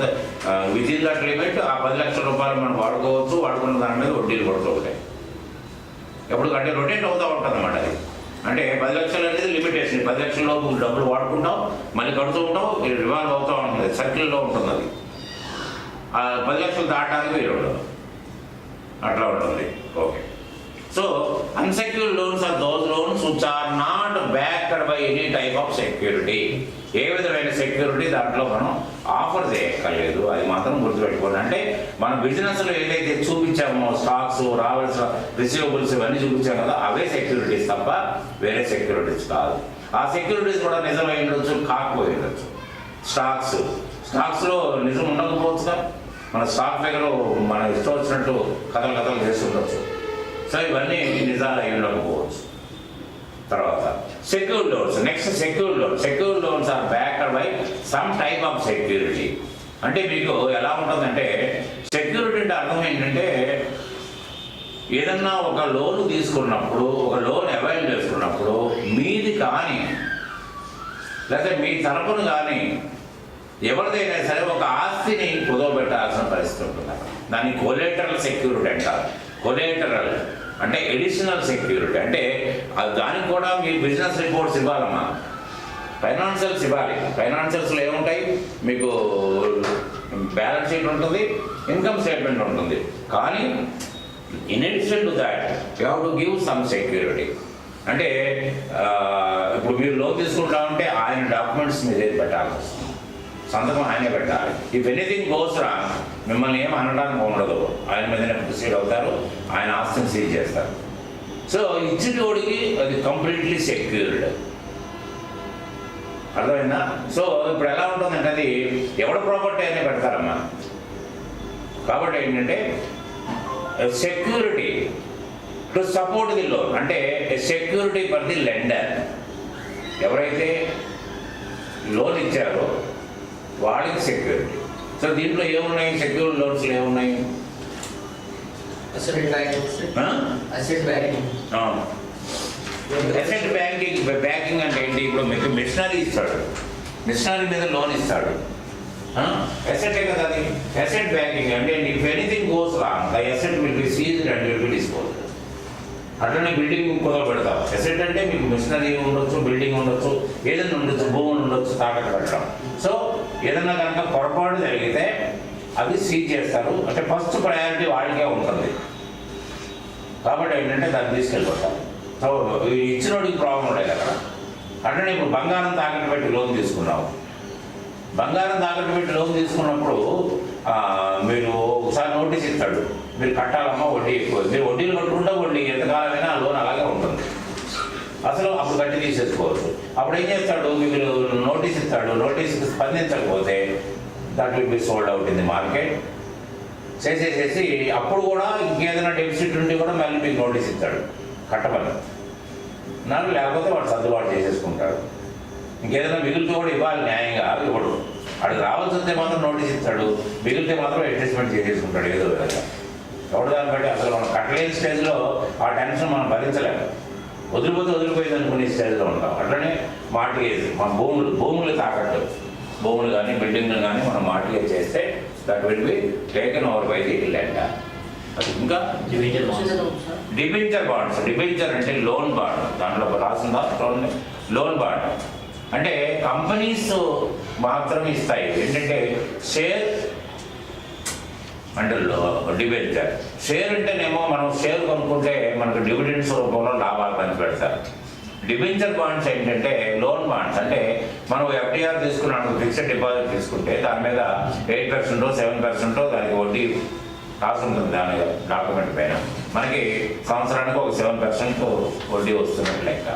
విదిన్ దట్ లిమిట్ ఆ 10 లక్షల రూపాయలు మనం వాడుకోవచ్చు, వాడుకున్న దాని మీద వడ్డీలు పడుతూ ఉంటాయి. ఎప్పుడు అంటే రొటేట్ అవుతూ ఉంటుంది అన్నమాట. అది అంటే 10 లక్షలు అనేది లిమిటేషన్. 10 లక్షల లోపు డబ్బులు వాడుకుంటాం, మళ్ళీ కడుతూ ఉంటాం, రివాల్వ్ అవుతూ ఉంటుంది, సర్కిల్లో ఉంటుంది. అది ఆ 10 లక్షలు దాటడానికి వీలు ఉండదు, అట్లా ఉంటుంది. Okay. So unsecured loans are those loans which are not backed by any type of security. ఏ విధమైన సెక్యూరిటీ దాంట్లో మనం ఆఫర్ చేయక్కర్లేదు, అది మాత్రం గుర్తుపెట్టుకోండి. అంటే మన బిజినెస్లో ఏదైతే చూపించామో స్టాక్స్, రావాల్సిన రిసీవబుల్స్ ఇవన్నీ చూపించాం కదా, అవే సెక్యూరిటీస్ తప్ప వేరే సెక్యూరిటీస్ కాదు. ఆ సెక్యూరిటీస్ కూడా నిజమై ఉండొచ్చు, కాకపోయి ఉండొచ్చు. స్టాక్స్లో నిజం ఉండకపోవచ్చుగా, మన స్టాక్ దగ్గర మన ఇష్టం వచ్చినట్టు కథలు చేస్తుండొచ్చు. సో ఇవన్నీ నిజాలు అయి ఉండకపోవచ్చు. తర్వాత secured loans. Next secured loans are backed by some type of security. అంటే మీకు ఎలా ఉంటుందంటే, సెక్యూరిటీ అంటే అర్థం ఏంటంటే, ఏదన్నా ఒక లోన్ తీసుకున్నప్పుడు, ఒక లోన్ అవైల్ చేసుకున్నప్పుడు మీది కానీ లేకపోతే మీ తరపున కానీ ఎవరిదైనా సరే ఒక ఆస్తిని కుదవబెట్టాల్సిన పరిస్థితి ఉంటుంది. దాన్ని కొలేటరల్ సెక్యూరిటీ అంటారు. కొలేటరల్ అంటే ఎడిషనల్ సెక్యూరిటీ. అంటే దానికి కూడా మీ బిజినెస్ రిపోర్ట్స్ ఇవ్వాలమ్మా, ఫైనాన్షియల్స్ ఇవ్వాలి. ఫైనాన్షియల్స్లో ఏముంటాయి, మీకు బ్యాలెన్స్ షీట్ ఉంటుంది, ఇన్కమ్ స్టేట్మెంట్ ఉంటుంది. కానీ in addition to that you have to give some security. అంటే ఇప్పుడు మీరు లోన్ తీసుకుంటా ఉంటే ఆయన డాక్యుమెంట్స్ మీద పెట్టాల్సి వస్తుంది, సంతకం ఆయనే పెట్టాలి. ఇఫ్ ఎనీథింగ్ గోస్ రాంగ్ మిమ్మల్ని ఏం అనడానికి ఉండదు, ఆయన మీదనే ప్రొసీడ్ అవుతారు, ఆయన ఆస్తిని సీజ్ చేస్తారు. సో ఇచ్చినోడికి అది కంప్లీట్లీ సెక్యూర్డ్. అర్థమైందా? సో ఇప్పుడు ఎలా ఉంటుందంటే, అది ఎవడ ప్రాపర్టీ అయినా పెడతారమ్మా. కాబట్టి ఏంటంటే security to support the loan, అంటే సెక్యూరిటీ ఫర్ ది లెండర్. ఎవరైతే లోన్ ఇచ్చారో వాళ్ళకి సెక్యూరిటీ. సో దీంట్లో ఏమున్నాయి, సెక్యూర్డ్ లోన్స్లో ఏమున్నాయి? అసెట్ బ్యాంకింగ్ అంటే ఏంటి? ఇప్పుడు మీకు మిషనరీ ఇస్తాడు, మిషనరీ మీద లోన్ ఇస్తాడు, అసెటే కదా అది. అసెట్ బ్యాంకింగ్ అంటే if anything goes wrong the asset will be seized and will be disposed. అట్లనే బిల్డింగ్ కుదవ పెడతాం. అసెట్ అంటే మీకు మిషనరీ ఉండొచ్చు, బిల్డింగ్ ఉండొచ్చు, ఏదైనా ఉండొచ్చు, భూములు ఉండొచ్చు, తాకట్టు పెట్టడం. సో ఏదన్నా కనుక పొరపాటు జరిగితే అవి సీజ్ చేస్తారు. అంటే ఫస్ట్ ప్రయారిటీ వాళ్ళకే ఉంటుంది. కాబట్టి ఏంటంటే దాన్ని తీసుకెళ్ళిపోతాం. సో ఇచ్చినోడికి ప్రాబ్లం ఉండేది అక్కడ. అంటే ఇప్పుడు బంగారం తాకట్టు పెట్టి లోన్ తీసుకున్నావు. బంగారం తాకట్టు పెట్టి లోన్ తీసుకున్నప్పుడు మీరు ఒకసారి నోటీస్ ఇస్తాడు, మీరు కట్టాలమ్మా, వడ్డీ ఎక్కువ. మీరు వడ్డీలు కట్టుకుంటే వడ్డీ ఎంతకాలమైనా ఆ లోన్ అలాగే ఉంటుంది. అసలు అప్పుడు కట్టి తీసేసుకోవచ్చు. అప్పుడు ఏం చేస్తాడు, మీకు నోటీస్ ఇస్తాడు, నోటీస్కి స్పందించకపోతే that will be sold out in the market చేసేసేసి, అప్పుడు కూడా ఇంకేదైనా డెఫిసిట్ ఉండి కూడా మళ్ళీ మీకు నోటీస్ ఇస్తాడు కట్టమని. నాకు లేకపోతే వాడు సర్దుబాటు చేసేసుకుంటాడు. ఇంకేదైనా మిగిలితే కూడా ఇవ్వాలి, న్యాయంగా ఇవ్వడు. అడిగి రావాల్సి వస్తే మాత్రం నోటీస్ ఇస్తాడు, మిగిలితే మాత్రం అడ్జస్ట్మెంట్ చేసేసుకుంటాడు ఏదో విధంగా. ఎవరు దాన్ని బట్టి అసలు మనం కట్టలేని స్టేజ్లో ఆ టెన్షన్ మనం భరించలేము. వదిలిపోయింది అనుకునే స్టేజ్లో ఉంటాం. అట్లనే మార్టిగేజ్, మన భూములు తాకట్టు, భూములు కానీ బిల్డింగ్లు కానీ మనం మార్టిగేజ్ చేస్తే that will be taken over by the lender. అది ఇంకా డిబెంచర్ బాండ్స్. డిబెంచర్ అంటే లోన్ బాండ్, దాంట్లో రాసిందా లోన్ బాండ్. అంటే కంపెనీస్ మాత్రమే ఇస్తాయి. ఏంటంటే షేర్ అంటే డిబెంచర్. షేర్ అంటేనేమో మనం షేర్ కొనుక్కుంటే మనకు డివిడెండ్స్ రూపంలో లాభాలు పంచి పెడతారు. డిబెంచర్ బాండ్స్ ఏంటంటే లోన్ బాండ్స్. అంటే మనం ఎఫ్డిఆర్ తీసుకున్నాను, ఫిక్స్డ్ డిపాజిట్ తీసుకుంటే దాని మీద 8% 7% దానికి వడ్డీ రాసుంటుంది. దాని డాక్యుమెంట్ పైన మనకి సంవత్సరానికి ఒక 7% వడ్డీ వస్తున్నట్టు లెక్క.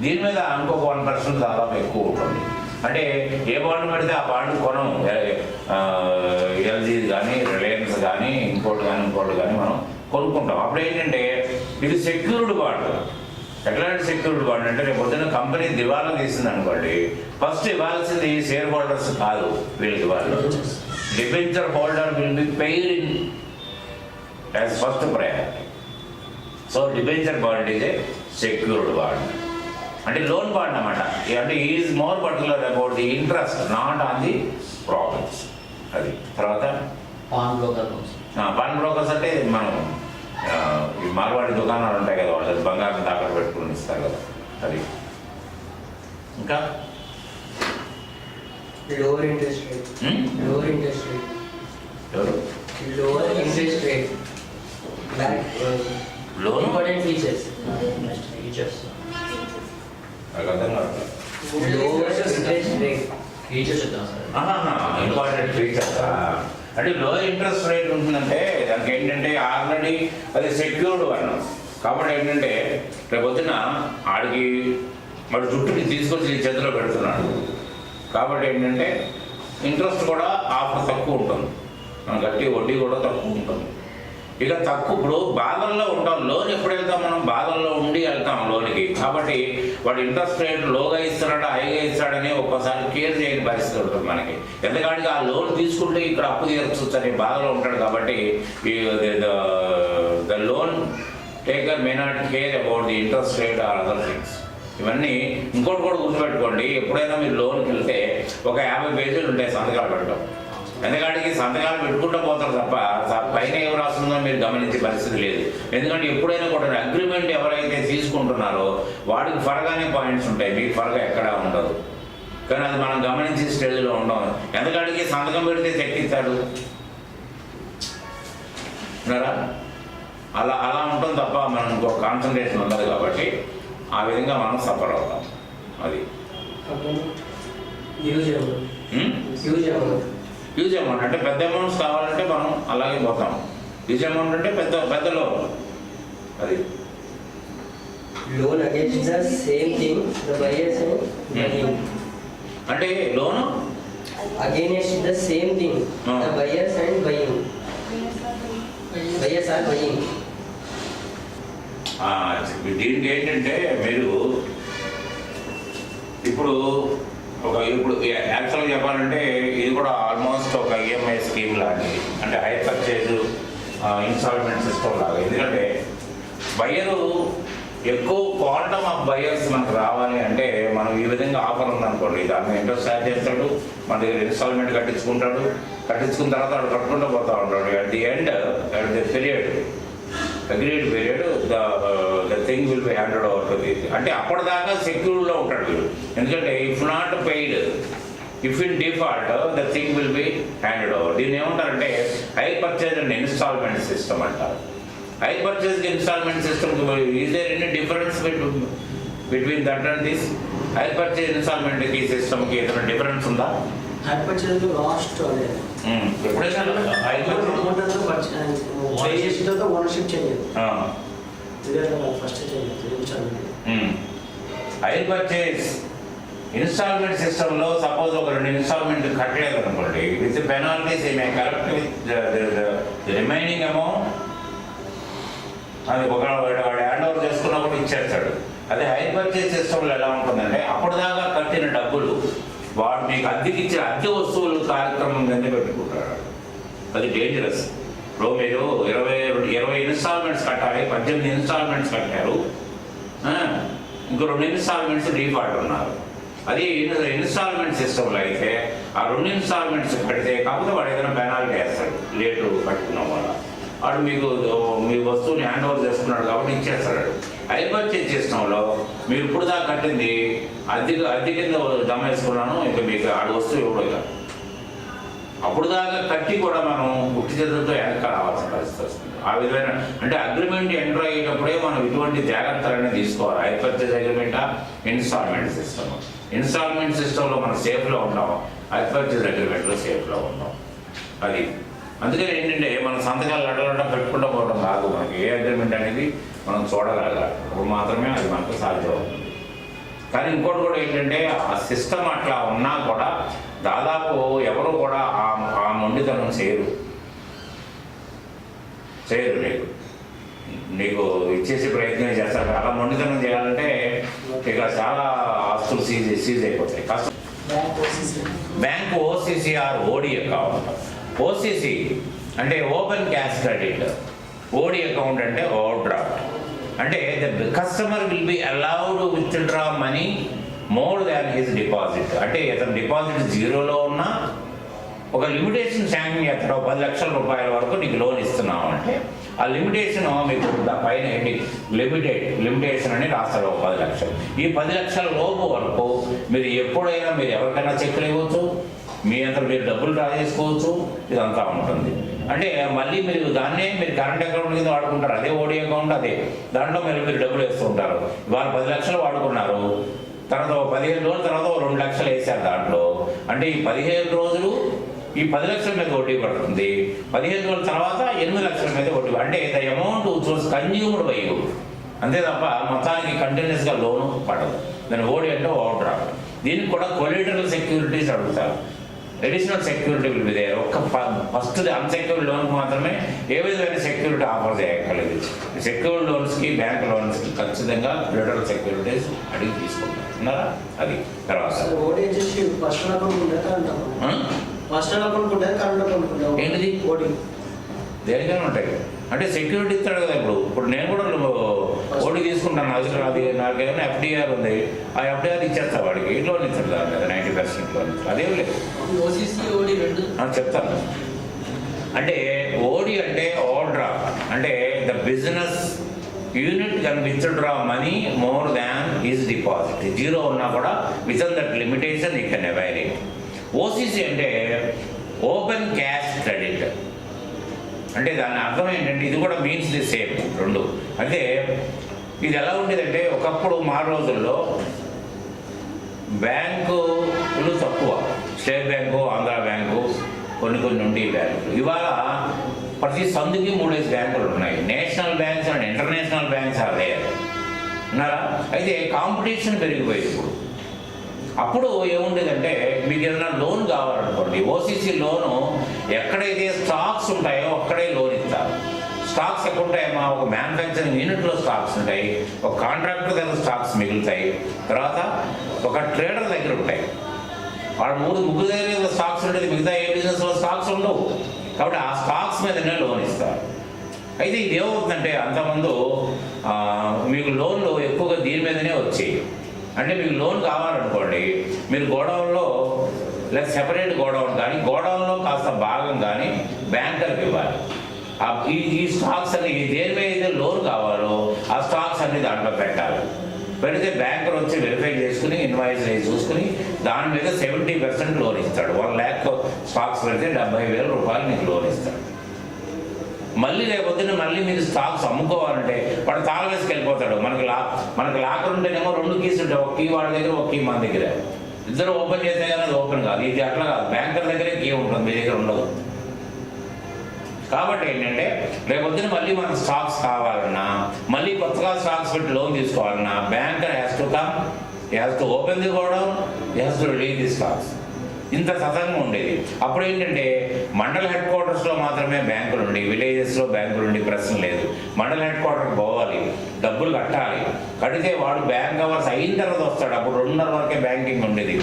దీని మీద ఇంకొక 1% దాదాపు ఎక్కువ ఉంటుంది. అంటే ఏ బాండ్ పెడితే ఆ బాండ్ కొనం. ఎల్జీ కానీ, రిలయన్స్ కానీ, ఇంకోటి కానీ మనం కొనుక్కుంటాం. అప్పుడు ఏంటంటే ఇది సెక్యూర్డ్ బాండ్. ఎట్లాంటి సెక్యూర్డ్ బాండ్ అంటే రేపు పొద్దున్న కంపెనీ దివాలా తీసింది అనుకోండి, ఫస్ట్ ఇవ్వాల్సింది షేర్ హోల్డర్స్ కాదు, వీళ్ళకి ఇవ్వాలి. Debenture holder will be paid in as first priority. So debenture bond is a secured bond. అంటే లోన్ పార్ట్ అన్నమాట. అంటే is more particular about the interest, not on the profits. అది తర్వాత పాన్ బ్రోకర్ పాన్ బ్రోకర్స్ అంటే మనం ఈ మార్వాడి దుకాణాలు ఉంటాయి కదా, వాళ్ళు బంగారం తాకట్టు పెట్టుకుని ఇస్తారు కదా, అది. ఇంకా lower interest rate. Lower interest rate. ఎవరు lower interest rate. Loan important features. Features నాకు అర్థం కాదు. Lower interest rate. ఫీచర్స్ చెప్తాం సార్. ఇంపార్టెంట్ ఫీచర్స్ అంటే లో ఇంట్రెస్ట్ రేట్ ఉంటుందంటే దానికి ఏంటంటే ఆల్రెడీ అది సెక్యూర్డ్ వన్. కాబట్టి ఏంటంటే రేపు పొద్దున ఆడికి వాడు జుట్టుని తీసుకొచ్చి నీ చేతిలో పెడుతున్నాడు. కాబట్టి ఏంటంటే ఇంట్రెస్ట్ కూడా ఆఫర్ తక్కువ ఉంటుంది, మనం కట్టి వడ్డీ కూడా తక్కువ ఉంటుంది. ఇక తక్కువ ఇప్పుడు బాధల్లో ఉంటాం. లోన్ ఎప్పుడు వెళ్తాం మనం? బాధల్లో ఉండి వెళ్తాం లోన్కి. కాబట్టి వాడు ఇంట్రెస్ట్ రేట్ లోగా ఇస్తున్నాడా హైగా ఇస్తాడని ఒక్కసారి కేర్ చేయని పరిస్థితి ఉంటుంది మనకి. ఎందుకంటే ఆ లోన్ తీసుకుంటే ఇక్కడ అప్పు తీర్చొచ్చు అనే బాధలో ఉంటాడు. కాబట్టి the loan taker may not care about the interest rate or other things. ఇవన్నీ ఇంకోటి కూడా గుర్తుపెట్టుకోండి. ఎప్పుడైనా మీరు లోన్కి వెళ్తే ఒక 50 పేజీలు ఉంటాయి సంతకాలు పెట్టడం. ఎందుకంటే సంతకాలు పెట్టుకుంటూ పోతారు తప్ప పైన ఏం రాస్తుందో మీరు గమనించే పరిస్థితి లేదు. ఎందుకంటే ఎప్పుడైనా కూడా అగ్రిమెంట్ ఎవరైతే తీసుకుంటున్నారో వాడికి ఫరగానే పాయింట్స్ ఉంటాయి, మీకు ఫరగా ఎక్కడా ఉండదు. కానీ అది మనం గమనించే స్టేజ్లో ఉండం. ఎందుకంటే సంతకం పెడితే చెక్కిస్తాడు ఉన్నారా, అలా అలా ఉంటుంది తప్ప మనం ఇంకో కాన్సన్ట్రేషన్ ఉండదు. కాబట్టి ఆ విధంగా మనం సఫర్ అవుతాం. అది యూజ్ అమౌంట్ అంటే పెద్ద అమౌంట్స్ కావాలంటే మనం అలాగే పోతాం. యూజ్ అమౌంట్ అంటే పెద్ద లోన్. అది loan against the same thing the buyers and buying. అంటే loan against the same thing the buyers and buying. Buyers are buying. దీనికి ఏంటంటే మీరు ఇప్పుడు యాక్చువల్గా చెప్పాలంటే ఇది కూడా ఆల్మోస్ట్ ఒక ఈఎంఐ స్కీమ్ లాంటిది. అంటే హై పర్చేజ్ ఇన్స్టాల్మెంట్ సిస్టమ్ లాగా. ఎందుకంటే బయ్యరు ఎక్కువ క్వాంటమ్ ఆఫ్ బయ్యర్స్ మనకు రావాలి అంటే మనం ఈ విధంగా ఆఫర్ ఉందనుకోండి, దాన్ని ఇంట్రెస్ట్ ఛార్జ్ చేస్తాడు, మన దగ్గర ఇన్స్టాల్మెంట్ కట్టించుకున్న తర్వాత వాడు కట్టుకుంటూ పోతూ ఉంటాడు. At the end at the period agreed period the thing will be handed over to the. అంటే అప్పటిదాకా సెక్యూర్డ్లో ఉంటాడు వీడు. ఎందుకంటే if not paid, if in default the thing will be handed over. దీన్ని ఏమంటారంటే hire purchase and installment system అంటారు. Hire purchase installment system is there any difference between that and this? Hire purchase ఇన్స్టాల్మెంట్కి సిస్టమ్కి ఏదైనా డిఫరెన్స్ ఉందా? హై పర్చేజ్ లాస్ట్ ఎప్పుడైనా ownership change first hire purchase instalment సిస్టంలో సపోజ్ ఒక 2 ఇన్స్టాల్మెంట్ కట్టలేదు అనుకోండి, with penalties may correct with remaining amount. అది వాడు హ్యాండ్ ఓవర్ చేసుకున్నప్పుడు ఇచ్చేస్తాడు. అదే హై పర్చేజ్ సిస్టంలో ఎలా ఉంటుందంటే అప్పటిదాకా కట్టిన డబ్బులు వాడు మీకు అద్దెకిచ్చిన అద్దె వస్తువులు కార్యక్రమం కింద పెట్టుకుంటాడు. అది డేంజరస్. ఇప్పుడు మీరు 20 ఇన్స్టాల్మెంట్స్ కట్టాలి, 18 ఇన్స్టాల్మెంట్స్ కట్టారు, ఇంకో 2 ఇన్స్టాల్మెంట్స్ డిఫాల్ట్ ఉన్నారు. అది ఇన్స్టాల్మెంట్ సిస్టంలో అయితే ఆ 2 ఇన్స్టాల్మెంట్స్ కడితే కాకపోతే వాడు ఏదైనా పెనాల్టీ వేస్తాడు లేటు కట్టుకున్నాం వల్ల. వాడు మీకు మీ వస్తువుని హ్యాండ్ ఓవర్ చేసుకున్నాడు కాబట్టి ఇచ్చేస్తాడు. హై పర్చేజ్ సిస్టంలో మీరు ఇప్పుడు దాకా కట్టింది అద్దె కింద జమ వేసుకున్నాను, ఇంకా మీకు ఆడ వస్తువు ఇవ్వడం ఇలా. అప్పుడు దాకా కట్టి కూడా మనం పుట్టి చేతులతో వెనక రావాల్సిన పరిస్థితి వస్తుంది. ఆ విధమైన అంటే అగ్రిమెంట్ ఎంటర్ అయ్యేటప్పుడే మనం ఇటువంటి జాగ్రత్తలన్నీ తీసుకోవాలి. హై పర్చేజ్ అగ్రిమెంటా ఇన్స్టాల్మెంట్ సిస్టమ్. ఇన్స్టాల్మెంట్ సిస్టంలో మనం సేఫ్లో ఉంటాం, హై పర్చేజ్ అగ్రిమెంట్లో సేఫ్లో ఉంటాం. అది అందుకని ఏంటంటే మనం సంతకాలు అడగడం పెట్టుకుంటూ పోవడం కాదు. మనకి ఏ అగ్రిమెంట్ అనేది మనం చూడగలగాలి, అప్పుడు మాత్రమే అది మనకు సాధ్యం అవుతుంది. కానీ ఇంకోటి కూడా ఏంటంటే ఆ సిస్టమ్ అట్లా ఉన్నా కూడా దాదాపు ఎవరు కూడా ఆ మొండితనం చేయరు. నీకు ఇచ్చేసి ప్రయత్నం చేస్తారు. అలా మొండితనం చేయాలంటే ఇక చాలా ఆస్తులు సీజ్ అయిపోతాయి. కష్టం. బ్యాంక్ ఓసీసీఆర్ ఓడి అకౌంట్. ఓసీసీ అంటే ఓపెన్ క్యాష్ క్రెడిట్, ఓడి అకౌంట్ అంటే ఓవర్ డ్రాఫ్ట్. అంటే the customer will be allowed withdraw money more than his deposit. అంటే అతను డిపాజిట్ జీరోలో ఉన్నా ఒక లిమిటేషన్ శాంక్షన్ చేస్తాడు, 10 లక్షల రూపాయల వరకు నీకు లోన్ ఇస్తున్నావు అంటే ఆ లిమిటేషన్ మీకు పైన లిమిటేషన్ అని రాస్తాడు 10 లక్షలు. ఈ 10 లక్షల లోపు వరకు మీరు ఎప్పుడైనా మీరు ఎవరికైనా చెక్కులు ఇవ్వచ్చు, మీ అంతా మీరు డబ్బులు డ్రా చేసుకోవచ్చు, ఇదంతా ఉంటుంది. అంటే మళ్ళీ మీరు దాన్నే మీరు కరెంట్ అకౌంట్ కింద వాడుకుంటారు, అదే ఓడి అకౌంట్ అదే, దాంట్లో మీరు డబ్బులు వేస్తూ ఉంటారు. ఇవాళ 10 లక్షలు వాడుకున్నారు, తర్వాత 15 రోజుల తర్వాత 2 లక్షలు వేసారు దాంట్లో. అంటే ఈ 15 రోజులు ఈ 10 లక్షల మీద వడ్డీ పడుతుంది, 15 రోజుల తర్వాత 8 లక్షల మీద వడ్డీ. అంటే ద అమౌంట్ చూసి కన్జ్యూమ్డ్ బై యూ, అంతే తప్ప మొత్తానికి కంటిన్యూస్గా లోను పడదు. దాని ఓడి అంటే ఓవర్ డ్రాఫ్ట్. దీనికి కూడా కొలిటరల్ సెక్యూరిటీస్ అడుగుతారు, additional security will be there. First unsecured లోన్కి మాత్రమే ఏ విధమైన సెక్యూరిటీ ఆఫర్ చేయగలదు. సెక్యూర్డ్ లోన్స్కి బ్యాంక్ లోన్స్కి ఖచ్చితంగా కొలిటరల్ సెక్యూరిటీస్ అడిగి తీసుకుంటున్నారా. అది తర్వాత ఏంటిది దేనికైనా ఉంటాయి. అంటే సెక్యూరిటీ ఇస్తాడు కదా. ఇప్పుడు నేను కూడా ఓడి తీసుకుంటాను, అది నాకేమైనా ఎఫ్డిఆర్ ఉంది, ఆ ఎఫ్డిఆర్ ఇచ్చేస్తా వాడికి, లోన్ ఇస్తాడు దాని మీద 90% లోన్ ఇస్తాడు. అదేం లేదు, చెప్తాను. అంటే ఓడి అంటే ఓవర్ డ్రాఫ్ట్, అంటే the business unit can withdraw money more than is deposit. Zero ఉన్నా కూడా with in that limitation you can avail it. OCC అంటే ఓపెన్ క్యాష్ క్రెడిట్. అంటే దాని అర్థం ఏంటంటే ఇది కూడా మీన్స్ ది సేమ్ రెండు. అంటే ఇది ఎలా ఉండేదంటే ఒకప్పుడు మా రోజుల్లో బ్యాంకులు తక్కువ, స్టేట్ బ్యాంకు, ఆంధ్ర బ్యాంకు, కొన్ని ఉండి బ్యాంకులు. ఇవాళ ప్రతి సందుకి 3-5 బ్యాంకులు ఉన్నాయి. National banks and international banks అదే ఉన్నారా. అయితే కాంపిటీషన్ పెరిగిపోయింది ఇప్పుడు. అప్పుడు ఏముండేదంటే మీకు ఏదైనా లోన్ కావాలనుకోండి, ఓసీసీ లోను ఎక్కడైతే స్టాక్స్ ఉంటాయో అక్కడే లోన్ ఇస్తారు. స్టాక్స్ ఎక్కడ ఉంటాయమ్మా, ఒక మ్యానుఫ్యాక్చరింగ్ యూనిట్లో స్టాక్స్ ఉంటాయి, ఒక కాంట్రాక్టర్ దగ్గర స్టాక్స్ మిగులుతాయి, తర్వాత ఒక ట్రేడర్ దగ్గర ఉంటాయి. వాడు ముగ్గురు దగ్గర స్టాక్స్ ఉండేది, మిగతా ఏ బిజినెస్లో స్టాక్స్ ఉండవు. కాబట్టి ఆ స్టాక్స్ మీదనే లోన్ ఇస్తారు. అయితే ఇది ఏమవుతుందంటే అంతకుముందు మీకు లోన్లు ఎక్కువగా దీని మీదనే వచ్చాయి. అంటే మీకు లోన్ కావాలనుకోండి, మీరు గోడౌన్లో లేదా సెపరేట్ గోడౌన్ కానీ గోడౌన్లో కాస్త భాగం కానీ బ్యాంకర్కి ఇవ్వాలి. ఈ స్టాక్స్ అన్ని దేని మీద అయితే లోన్ కావాలో ఆ స్టాక్స్ అన్ని దాంట్లో పెట్టాలి. పెడితే బ్యాంకర్ వచ్చి వెరిఫై చేసుకుని ఇన్వాయిస్ చూసుకుని దాని మీద 70% లోన్ ఇస్తాడు. 1 lakh స్టాక్స్ పెడితే 70,000 రూపాయలు మీకు లోన్ ఇస్తాడు. మళ్ళీ రేపొద్దున మళ్ళీ మీరు స్టాక్స్ అమ్ముకోవాలంటే వాడు తాళం వేసుకు వెళ్ళిపోతాడు. మనకు లాకర్ ఉంటేనేమో 2 కీస్ ఉంటాయి, ఒక కీ వాడి దగ్గర, ఒక కీ మన దగ్గర. ఇద్దరు ఓపెన్ చేస్తే కానీ అది ఓపెన్ కాదు. ఇది అట్లా కాదు, బ్యాంకర్ దగ్గరే కీ ఉంటుంది, మీ దగ్గర ఉండదు. కాబట్టి ఏంటంటే రేపొద్దున మళ్ళీ మనకు స్టాక్స్ కావాలన్నా, మళ్ళీ కొత్తగా స్టాక్స్ పెట్టి లోన్ తీసుకోవాలన్నా banker has to come, has to open the godown, has to release the stocks. ఇంత సతంగా ఉండేది. అప్పుడు ఏంటంటే మండల హెడ్ క్వార్టర్స్లో మాత్రమే బ్యాంకులు ఉండి, విలేజెస్లో బ్యాంకులు ఉండి ప్రశ్న లేదు. మండల హెడ్ క్వార్టర్కి పోవాలి, డబ్బులు కట్టాలి. కడితే వాడు బ్యాంక్ అవర్స్ అయిన తర్వాత వస్తాడు. అప్పుడు 2:30 వరకే బ్యాంకింగ్ ఉండేది.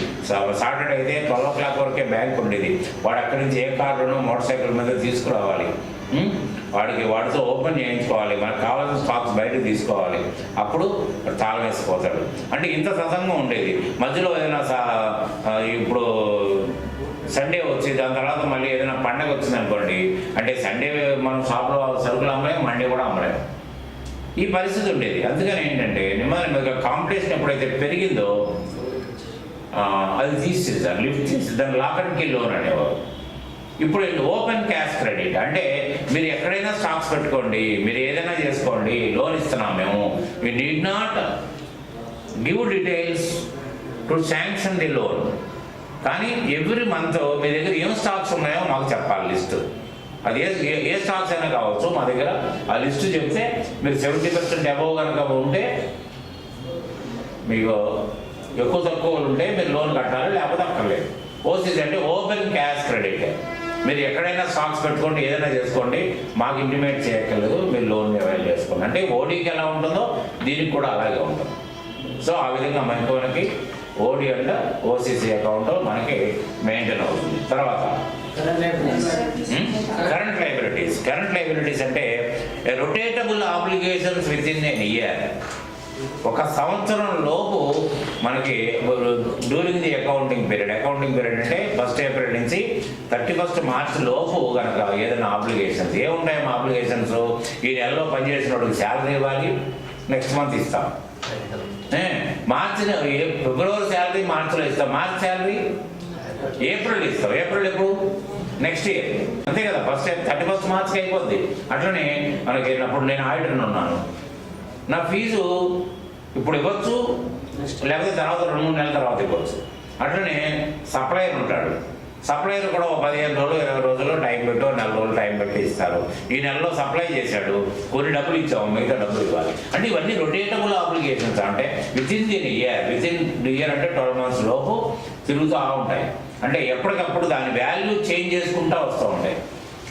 సాటర్డే అయితే 12 o'clock వరకే బ్యాంక్ ఉండేది. వాడు అక్కడి నుంచి ఏ కార్డును మోటార్ సైకిల్ మీద తీసుకురావాలి, వాడితో ఓపెన్ చేయించుకోవాలి, మనకు కావాల్సిన స్టాక్స్ బయటకు తీసుకోవాలి. అప్పుడు తాళం వేసిపోతాడు. అంటే ఇంత సతంగా ఉండేది. మధ్యలో ఏదైనా ఇప్పుడు సండే వచ్చి దాని తర్వాత మళ్ళీ ఏదైనా పండగ వచ్చింది అనుకోండి, అంటే సండే మనం షాప్లో సరుకులు అమ్మలేము, మండే కూడా అమ్మలేము. ఈ పరిస్థితి ఉండేది. అందుకని ఏంటంటే నెమ్మదిగా కాంపిటీషన్ ఎప్పుడైతే పెరిగిందో అది తీసేసారు, లిఫ్ట్ చేసి దాన్ని లాకర్కి లోన్ అనేవారు. ఇప్పుడు ఓపెన్ క్యాష్ క్రెడిట్ అంటే మీరు ఎక్కడైనా స్టాక్స్ పెట్టుకోండి, మీరు ఏదైనా చేసుకోండి, లోన్ ఇస్తున్నాం మేము. You need not give details to sanction the loan. కానీ ఎవ్రీ మంత్ మీ దగ్గర ఏం స్టాక్స్ ఉన్నాయో మాకు చెప్పాలి లిస్టు. అది ఏ స్టాక్స్ అయినా కావచ్చు, మా దగ్గర ఆ లిస్టు చెప్తే మీరు 70% అబోవ్ కనుక ఉంటే, మీకు ఎక్కువ తక్కువ ఉంటే మీరు లోన్ కట్టాలి, లేకపోతే అక్కర్లేదు. ఓసీసీ అంటే ఓపెన్ క్యాష్ క్రెడిట్. మీరు ఎక్కడైనా స్టాక్స్ పెట్టుకోండి, ఏదైనా చేసుకోండి, మాకు ఇంటిమేట్ చేయక్కర్లేదు, మీరు లోన్ అవైల్ చేసుకోండి. అంటే ఓడీకి ఎలా ఉంటుందో దీనికి కూడా అలాగే ఉంటుంది. సో ఆ విధంగా మనకి ఓడీ అండ్ ఓసీసీ అకౌంట్ మనకి మెయింటైన్ అవుతుంది. తర్వాత కరెంట్ లైబిలిటీస్ అంటే rotatable obligations within an year. ఒక సంవత్సరం లోపు మనకి డ్యూరింగ్ ది అకౌంటింగ్ పీరియడ్ అంటే 1 ఏప్రిల్ నుంచి 31 మార్చ్ లోపు కనుక ఏదైనా ఆబ్లిగేషన్స్ ఏముంటాయి? మా ఆబ్లిగేషన్స్ ఈ నెలలో పనిచేసినోడికి శాలరీ ఇవ్వాలి, నెక్స్ట్ మంత్ ఇస్తాం. ఫిబ్రవరి శాలరీ మార్చిలో ఇస్తాం, మార్చ్ శాలరీ ఏప్రిల్ ఇస్తాం. ఏప్రిల్ ఎప్పుడు? నెక్స్ట్ ఇయర్, అంతే కదా. 31 మార్చ్కి అయిపోద్ది. అట్లనే మనకి అప్పుడు నేను ఆడిటర్ని ఉన్నాను, నా ఫీజు ఇప్పుడు ఇవ్వచ్చు, లేకపోతే తర్వాత 2-3 నెలల తర్వాత ఇవ్వచ్చు. అట్లనే సప్లయర్ ఉంటాడు, సప్లయర్ కూడా 15 రోజులు 20 రోజుల్లో టైం పెట్టో 4 రోజులు టైం పెట్టి ఇస్తారు. ఈ నెలలో సప్లై చేశాడు, కొన్ని డబ్బులు ఇచ్చాము, మిగతా డబ్బులు ఇవ్వాలి. అంటే ఇవన్నీ రొటేటబుల్ ఆబ్లిగేషన్స్. అంటే విత్ ఇన్ ఇయర్ అంటే 12 months లోపు తిరుగుతూ ఉంటాయి. అంటే ఎప్పటికప్పుడు దాని వాల్యూ చేంజ్ చేసుకుంటూ వస్తూ ఉంటాయి.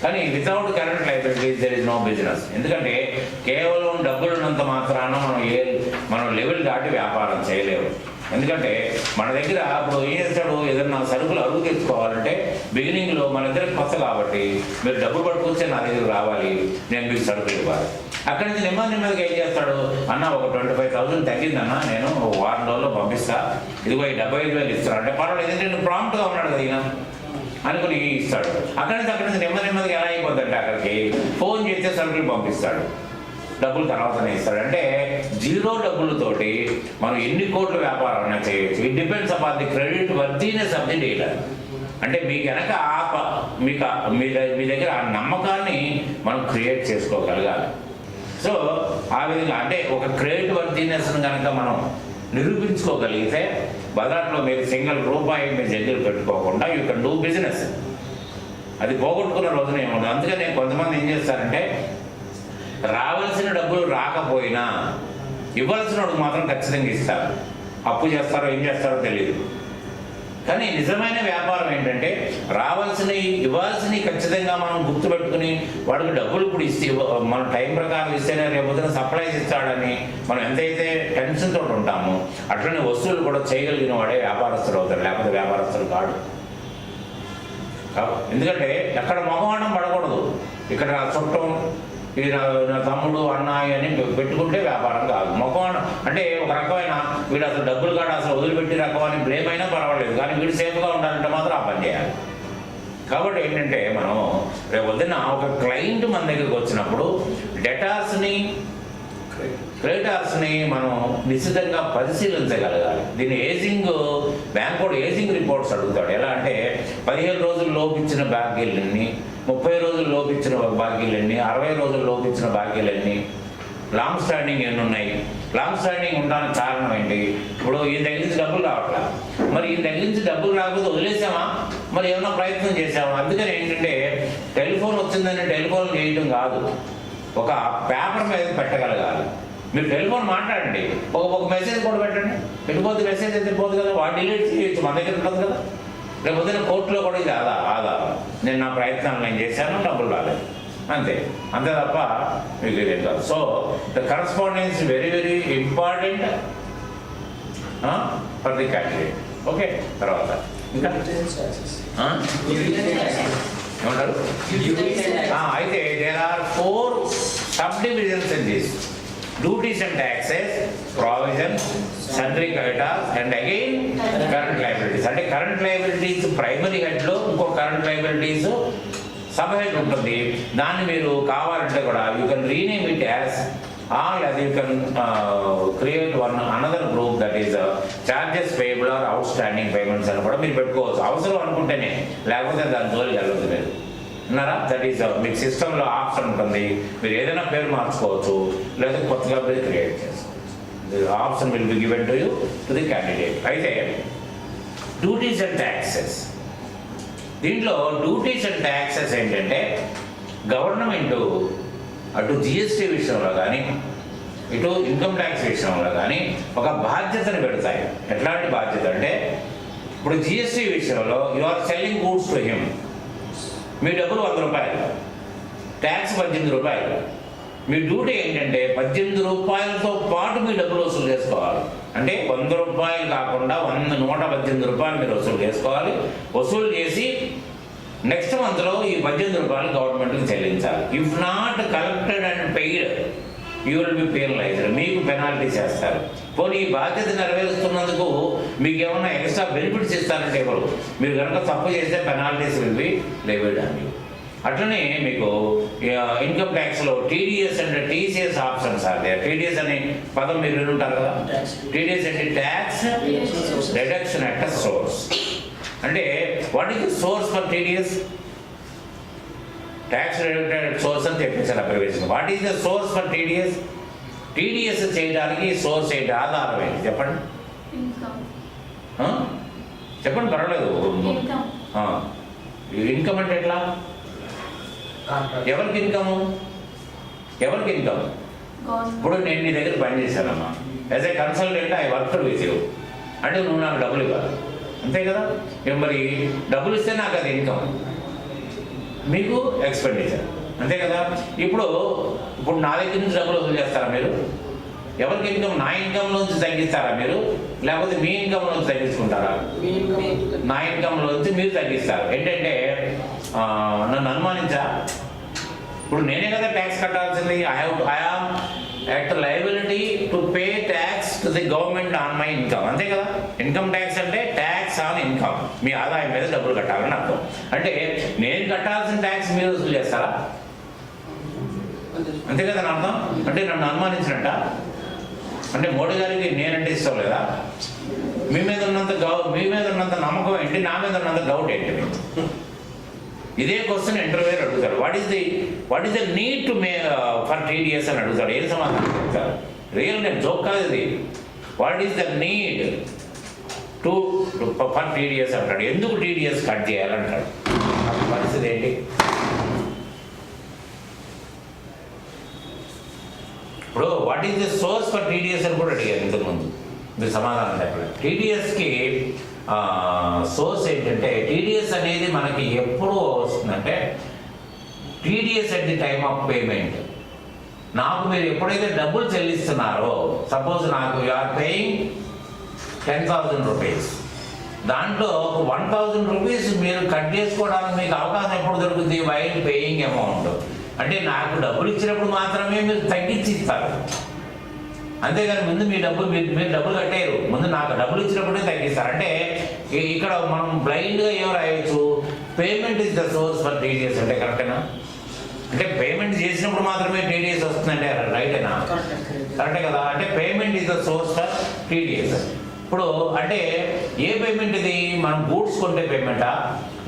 కానీ without current liabilities there is no business. ఎందుకంటే కేవలం డబ్బులు ఉన్నంత మాత్రాన మనం లెవెల్ దాటి వ్యాపారం చేయలేము. ఎందుకంటే మన దగ్గర ఇప్పుడు ఏం చేస్తాడు, ఏదన్నా సరుకులు అరుగు తెచ్చుకోవాలంటే బిగినింగ్లో మన దగ్గర కొత్త కాబట్టి మీరు డబ్బులు పట్టుకొచ్చే నా దగ్గర రావాలి, నేను మీకు సరుకులు ఇవ్వాలి. అక్కడి నుంచి నెమ్మదిగా ఏం చేస్తాడు, అన్న ఒక 25,000 తగ్గిందన్న, నేను 1 వారం రోజుల్లో పంపిస్తా, ఇదిగో ఈ 75,000 ఇస్తాను అంటే పర్వాలేదు, ఎందుకంటే ప్రాంప్ట్గా ఉన్నాడు కదా ఈయన అనుకుని ఇస్తాడు. అక్కడి నుంచి నెమ్మదిగా ఎలా అయిపోద్దంటే అక్కడికి ఫోన్ చేస్తే సరుకులు పంపిస్తాడు, డబ్బులు తర్వాతనే ఇస్తాడు. అంటే 0 డబ్బులతోటి మనం ఎన్ని కోట్ల వ్యాపారం అయినా చేయొచ్చు. It depends upon the credit worthiness of the dealer. అంటే మీకు వెనక మీ దగ్గర ఆ నమ్మకాన్ని మనం క్రియేట్ చేసుకోగలగాలి. సో ఆ విధంగా అంటే ఒక క్రెడిట్ వర్తీనెస్ను కనుక మనం నిరూపించుకోగలిగితే బజార్లో మీరు సింగిల్ రూపాయి మీ దగ్గర పెట్టుకోకుండా యూ కెన్ డూ బిజినెస్. అది పోగొట్టుకున్న రోజున ఏముండదు. అందుకని కొంతమంది ఏం చేస్తారంటే రావాల్సిన డబ్బులు రాకపోయినా ఇవ్వాల్సిన వాడికి మాత్రం ఖచ్చితంగా ఇస్తారు. అప్పు చేస్తారో ఏం చేస్తారో తెలియదు. కానీ నిజమైన వ్యాపారం ఏంటంటే ఇవ్వాల్సినవి ఖచ్చితంగా మనం గుర్తుపెట్టుకుని వాడికి డబ్బులు ఇప్పుడు మన టైం ప్రకారం ఇస్తేనే రేపొద్దున సప్లైస్ ఇస్తాడని మనం ఎంతైతే టెన్షన్ తోటి ఉంటామో అట్లనే వస్తువులు కూడా చేయగలిగిన వాడే వ్యాపారస్తులు అవుతారు, లేకపోతే వ్యాపారస్తులు కాడు. ఎందుకంటే ఎక్కడ మొహమాటం పడకూడదు. ఇక్కడ నా చుట్టం, ఇది నా తమ్ముడు అన్నయ్య అని పెట్టుకుంటే వ్యాపారం కాదు. మొహమాటం అంటే ఒక రకమైన వీడు అసలు డబ్బులు కాడ అసలు వదిలిపెట్టి రకమని బ్లేమ్ అయినా పర్వాలేదు, కానీ వీడు సేఫ్గా ఉండాలంటే మాత్రం ఆ పని చేయాలి. కాబట్టి ఏంటంటే మనం రేపు వద్దున ఒక క్లయింట్ మన దగ్గరికి వచ్చినప్పుడు క్రెడిటార్స్ని మనం నిశ్చితంగా పరిశీలించగలగాలి. దీన్ని బ్యాంక్ కూడా ఏజింగ్ రిపోర్ట్స్ అడుగుతాడు. ఎలా అంటే 15 రోజులు లోపించిన బాకీలన్నీ, 30 రోజులు లోపించిన బాకీలన్నీ, 60 రోజులు లోపించిన బాకీలన్నీ, లాంగ్ స్టాండింగ్ ఎన్ని ఉన్నాయి, లాంగ్ స్టాండింగ్ ఉండడానికి కారణం ఏంటి? ఇప్పుడు ఈ దగ్గర నుంచి డబ్బులు రావట్లా, మరి ఈ దగ్గర నుంచి డబ్బులు రాకపోతే వదిలేసామా, మరి ఏమైనా ప్రయత్నం చేసామా? అందుకని ఏంటంటే టెలిఫోన్ వచ్చిందని టెలిఫోన్ చేయడం కాదు, ఒక పేపర్ మీద పెట్టగలగాలి. మీరు టెలిఫోన్ మాట్లాడండి, ఒక మెసేజ్ కూడా పెట్టండి, పెట్టిపోతే మెసేజ్ ఎత్తిపోదు కదా, వాడు డిలీట్ చేయొచ్చు, మన దగ్గర ఉంటుంది కదా. రేపు పొద్దున కోర్టులో కూడా ఇది ఆధారం, నేను నా ప్రయత్నాలు నేను చేశాను, డబ్బులు రాలేదు, అంతే తప్ప మీకు ఇదేం కాదు. So the correspondence very very important for the candidate. Okay, తర్వాత ఇంకా ఏమంటారు? అయితే there are 4 subdivisions in this: duties and taxes, provisions, sundry creditors, and again current liabilities. అంటే కరెంట్ లయబిలిటీస్ ప్రైమరీ హెడ్లో ఇంకో కరెంట్ లయబిలిటీస్ సబ్ హెడ్ ఉంటుంది. దాన్ని మీరు కావాలంటే కూడా you can rename it as as you can create another group that is charges payable or outstanding payments అని కూడా మీరు పెట్టుకోవచ్చు, అవసరం అనుకుంటేనే, లేకపోతే దాని జోలికి వెళ్ళదు మీరు. అన్నారా? దట్ ఈస్ మీకు సిస్టంలో ఆప్షన్ ఉంటుంది, మీరు ఏదైనా పేరు మార్చుకోవచ్చు, లేదా కొత్తగా మీరు క్రియేట్ చేసుకోవచ్చు. Option will be given to you to the candidate. అయితే డ్యూటీస్ అండ్ ట్యాక్సెస్, దీంట్లో డ్యూటీస్ అండ్ ట్యాక్సెస్ ఏంటంటే గవర్నమెంటు అటు జిఎస్టీ విషయంలో కానీ ఇటు ఇన్కమ్ ట్యాక్స్ విషయంలో కానీ ఒక బాధ్యతను పెడతాయి. ఎట్లాంటి బాధ్యత అంటే ఇప్పుడు జిఎస్టీ విషయంలో you are selling goods to him, మీ డబ్బులు 100 రూపాయలు, ట్యాక్స్ 18 రూపాయలు. మీ డ్యూటీ ఏంటంటే 18 రూపాయలతో పాటు మీ డబ్బులు వసూలు చేసుకోవాలి. అంటే 100 రూపాయలు కాకుండా 118 రూపాయలు మీరు వసూలు చేసుకోవాలి. వసూలు చేసి నెక్స్ట్ మంత్లో ఈ 18 రూపాయలు గవర్నమెంట్కి చెల్లించాలి. If not collected and paid you will be penalised. మీకు పెనాల్టీ చేస్తారు. పోనీ ఈ బాధ్యత నెరవేరుస్తున్నందుకు మీకు ఏమన్నా ఎక్స్ట్రా బెనిఫిట్స్ ఇస్తారంటే ఎవరు? మీరు కనుక తప్పు చేస్తే పెనాల్టీస్ విల్ బి లెవీడ్ అని. అట్లనే మీకు ఇన్కమ్ ట్యాక్స్లో టీడీఎస్ అండ్ టీసీఎస్ ఆప్షన్స్ అదే. టీడీఎస్ అనే పదం మీరు వినుంటారు కదా. టీడీఎస్ అంటే ట్యాక్స్ రిడక్షన్ అట్ సోర్స్. అంటే what is the source for TDS? Tax deducted source అని చెప్పేసారు abbreviation. What is the source for TDS? TDS చేయడానికి సోర్స్ ఏంటి? ఆధారం ఏంటి చెప్పండి. చెప్పండి, పర్వాలేదు. ఇన్కమ్ అంటే ఎట్లా? ఎవరికి ఇన్కమ్? ఎవరికి ఇన్కమ్? ఇప్పుడు నేను నీ దగ్గర పని చేశానమ్మా. As a consultant I work with you. అంటే నువ్వు నాకు డబ్బులు ఇవ్వాలి, అంతే కదా. మరి డబ్బులు ఇస్తే నాకు అది ఇన్కమ్, మీకు ఎక్స్పెండిచర్, అంతే కదా. ఇప్పుడు నా దగ్గర నుంచి డబ్బులు వసూలు చేస్తారా మీరు? ఎవరికి ఇన్కమ్? నా ఇన్కంలోంచి తగ్గిస్తారా మీరు, లేకపోతే మీ ఇన్కంలోంచి తగ్గించుకుంటారా? నా ఇన్కంలోంచి మీరు తగ్గిస్తారు. ఏంటంటే నన్ను అనుమానించా. ఇప్పుడు నేనే కదా ట్యాక్స్ కట్టాల్సింది. I am at liability to pay tax to the government on my income, అంతే కదా. ఇన్కమ్ ట్యాక్స్ అంటే ట్యాక్స్ ఆన్ ఇన్కమ్, మీ ఆదాయం మీద డబ్బులు కట్టాలని అర్థం. అంటే నేను కట్టాల్సిన ట్యాక్స్ మీరు వసూలు చేస్తారా? అంతే కదా నా అర్థం. అంటే నన్ను అనుమానించినట్ట. అంటే మోడీ గారికి నేనంటే ఇష్టం లేదా? మీ మీద ఉన్నంత నమ్మకం ఏంటి? నా మీద ఉన్నంత డౌట్ ఏంటి మీకు? ఇదే క్వశ్చన్ ఇంటర్వ్యూర్ అడుగుతారు. What is the need to for TDS అని అడుగుతాడు. ఏం సమాధానం చెప్తారు? రియల్ నేను జోక్ కాదు ఇది. What is the need to for TDS అంటాడు. ఎందుకు టీడీఎస్ కట్ చేయాలంటాడు. పరిస్థితి ఏంటి? ఇప్పుడు what is the source for TDS అని కూడా అడిగారు ఇంతకుముందు. మీరు సమాధానం చెప్పలేదు. టీడీఎస్కి సోర్స్ ఏంటంటే, టీడీఎస్ అనేది మనకి ఎప్పుడు వస్తుందంటే TDS at the time of payment. నాకు మీరు ఎప్పుడైతే డబ్బులు చెల్లిస్తున్నారో, సపోజ్ నాకు యు ఆర్ పేయింగ్ 10,000 రూపీస్, దాంట్లో 1,000 రూపీస్ మీరు కట్ చేసుకోవడానికి మీకు అవకాశం ఎప్పుడు దొరుకుతుంది? While paying amount. అంటే నాకు డబ్బులు ఇచ్చినప్పుడు మాత్రమే మీరు తగ్గించి ఇస్తారు, అంతేగాని ముందు మీరు డబ్బులు కట్టేయరు. ముందు నాకు డబ్బులు ఇచ్చినప్పుడే తగ్గిస్తారు. అంటే ఇక్కడ మనం బ్లైండ్గా ఏం రాయొచ్చు? Payment is the source for TDS అంటే కరెక్టేనా? అంటే పేమెంట్ చేసినప్పుడు మాత్రమే టీడీఎస్ వస్తుందంటే రైటేనా? కరెక్టే కదా. అంటే payment is the source for TDS. ఇప్పుడు అంటే ఏ పేమెంట్ ఇది? మనం గూడ్స్ కొంటే పేమెంటా,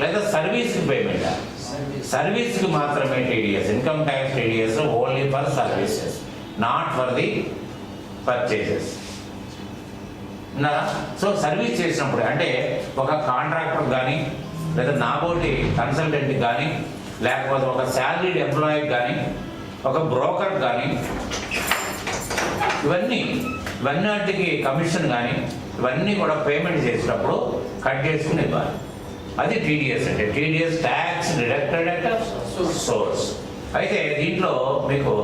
లేదా సర్వీస్కి పేమెంటా? సర్వీస్కి మాత్రమే TDS. Income tax TDS only for services, not for the purchases. ఉన్నారా? సో సర్వీస్ చేసినప్పుడు అంటే ఒక కాంట్రాక్టర్ కానీ, లేదా నాబోటి కన్సల్టెంట్కి కానీ, లేకపోతే ఒక శాలరీడ్ ఎంప్లాయీకి కానీ, ఒక బ్రోకర్ కానీ, ఇవన్నిటికి కమిషన్ కానీ, ఇవన్నీ కూడా పేమెంట్ చేసినప్పుడు కట్ చేసుకుని ఇవ్వాలి. అది టీడీఎస్ అంటే. TDS tax deducted at source. అయితే దీంట్లో మీకు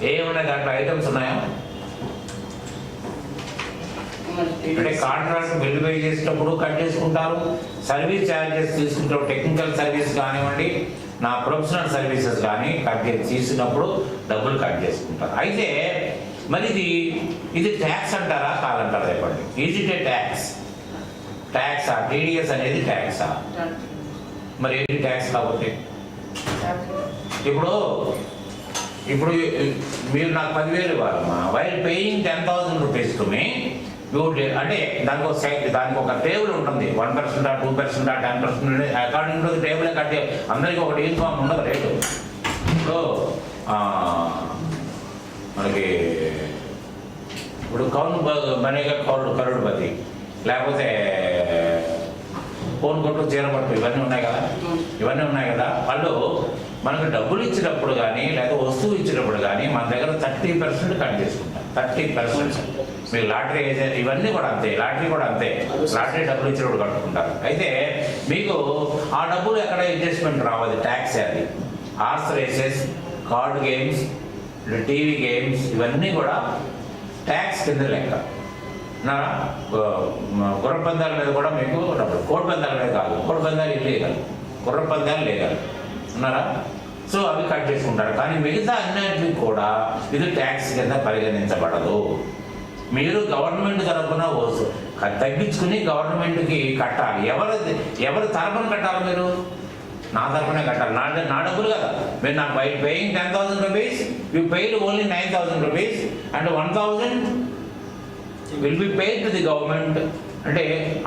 ఏమున్నాయి? దాంట్లో ఐటమ్స్ ఉన్నాయా? అంటే కాంట్రాక్ట్ బిల్ పే చేసేటప్పుడు కట్ చేసుకుంటారు, సర్వీస్ ఛార్జెస్ తీసుకుంటారు, టెక్నికల్ సర్వీస్ కానివ్వండి, నా ప్రొఫెషనల్ సర్వీసెస్ కానీ తీసుకున్నప్పుడు డబ్బులు కట్ చేసుకుంటారు. అయితే మరి ఇది ట్యాక్స్ అంటారా కాదంటారా చెప్పండి? ఈజ్ ఇట్ ఏ ట్యాక్సా? టీడీఎస్ అనేది ట్యాక్సా? మరి ఏంటి ట్యాక్స్ కాబట్టి? ఇప్పుడు మీరు నాకు 10,000 ఇవ్వాలమ్మా. While paying 10,000 rupees to me, అంటే దానికి ఒక టేబుల్ ఉంటుంది. 1%, 2%, 10% అకార్డింగ్ టు టేబుల్ కట్. అందరికీ ఒకటి యూనిఫామ్ ఉండదు రేటు. ఇప్పుడు మనకి కౌన్ బనేగా కరోడ్పతి, లేకపోతే ఫోన్ కొట్టు, చీరపట్టు, ఇవన్నీ ఉన్నాయి కదా. వాళ్ళు మనకు డబ్బులు ఇచ్చినప్పుడు కానీ, లేదా వస్తువు ఇచ్చినప్పుడు కానీ మన దగ్గర 30% కట్ చేసుకుంటాం. 30%. మీరు లాటరీ ఏజెంట్ ఇవన్నీ కూడా అంతే. లాటరీ డబ్బులు ఇచ్చినప్పుడు కట్టుకుంటారు. అయితే మీకు ఆ డబ్బులు ఎక్కడ అడ్జస్ట్మెంట్ రావాలి? ట్యాక్స్. అది horse races, card games, TV games ఇవన్నీ కూడా ట్యాక్స్ కింద లెక్క. గుర్ర పందాల మీద కూడా మీకు డబ్బులు. కోడి పందాల మీద కాదు. కోడి పందాలు ఇల్లీగల్. గుర్ర పందాలు లీగల్ ఉన్నారా. సో అవి కట్ చేసుకుంటారు. కానీ మిగతా అన్నింటికి కూడా ఇది ట్యాక్స్ కింద పరిగణించబడదు. మీరు గవర్నమెంట్ తరఫున తగ్గించుకుని గవర్నమెంట్కి కట్టాలి. ఎవరు తరఫున కట్టాలి? మీరు నా తరఫునే కట్టాలి. నా డబ్బులు కదా. మీరు నాకు paying 10,000 rupees, you paid only 9,000 rupees and 1,000 will be paid to the government. అంటే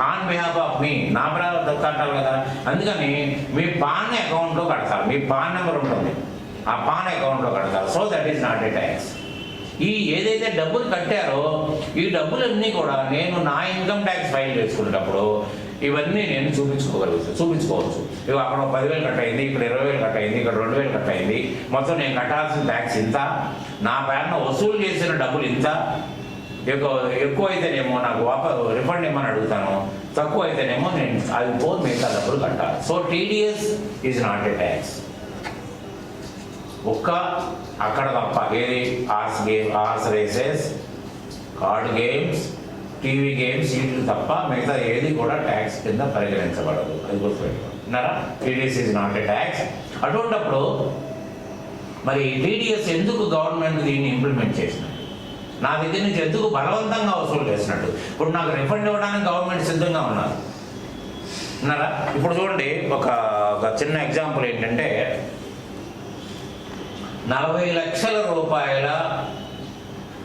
ఆన్ బిహాఫ్ ఆఫ్ మీ, నా ప్రాంతం కట్టాలి కదా. అందుకని మీ పాన్ అకౌంట్లో కడతారు. మీ పాన్ నెంబర్ ఉంటుంది, ఆ పాన్ అకౌంట్లో కడతారు. So that is not a tax. ఈ ఏదైతే డబ్బులు కట్టారో ఈ డబ్బులన్నీ కూడా నేను నా ఇన్కమ్ ట్యాక్స్ ఫైల్ చేసుకునేటప్పుడు ఇవన్నీ నేను చూపించుకోవచ్చు. ఇవి అక్కడ 10,000 కట్ అయింది, ఇక్కడ 20,000 కట్ అయింది, ఇక్కడ 2,000 కట్ అయింది, మొత్తం నేను కట్టాల్సిన ట్యాక్స్ ఇంత, నా పేరున వసూలు చేసిన డబ్బులు ఇంత, ఎక్కువ అయితేనేమో నాకు రిఫండ్ ఇమ్మని అడుగుతాను, తక్కువ అయితేనేమో నేను అది పోతే మిగతా డబ్బులు కట్టాలి. So TDS is not a tax. ఒక్క అక్కడ తప్ప ఏది horse races, card games, TV games వీటికి తప్ప మిగతా ఏది కూడా ట్యాక్స్ కింద పరిగణించబడదు. అది గుర్తుపెట్టుకున్నారా. TDS is not a tax. అటువంటిప్పుడు మరి టీడీఎస్ ఎందుకు గవర్నమెంట్ దీన్ని ఇంప్లిమెంట్ చేసినట్టు, నా దగ్గర నుంచి ఎందుకు బలవంతంగా వసూలు చేసినట్టు? ఇప్పుడు నాకు రిఫండ్ ఇవ్వడానికి గవర్నమెంట్ సిద్ధంగా ఉన్నారా. ఇప్పుడు చూడండి, ఒక చిన్న ఎగ్జాంపుల్ ఏంటంటే 40 లక్షల రూపాయల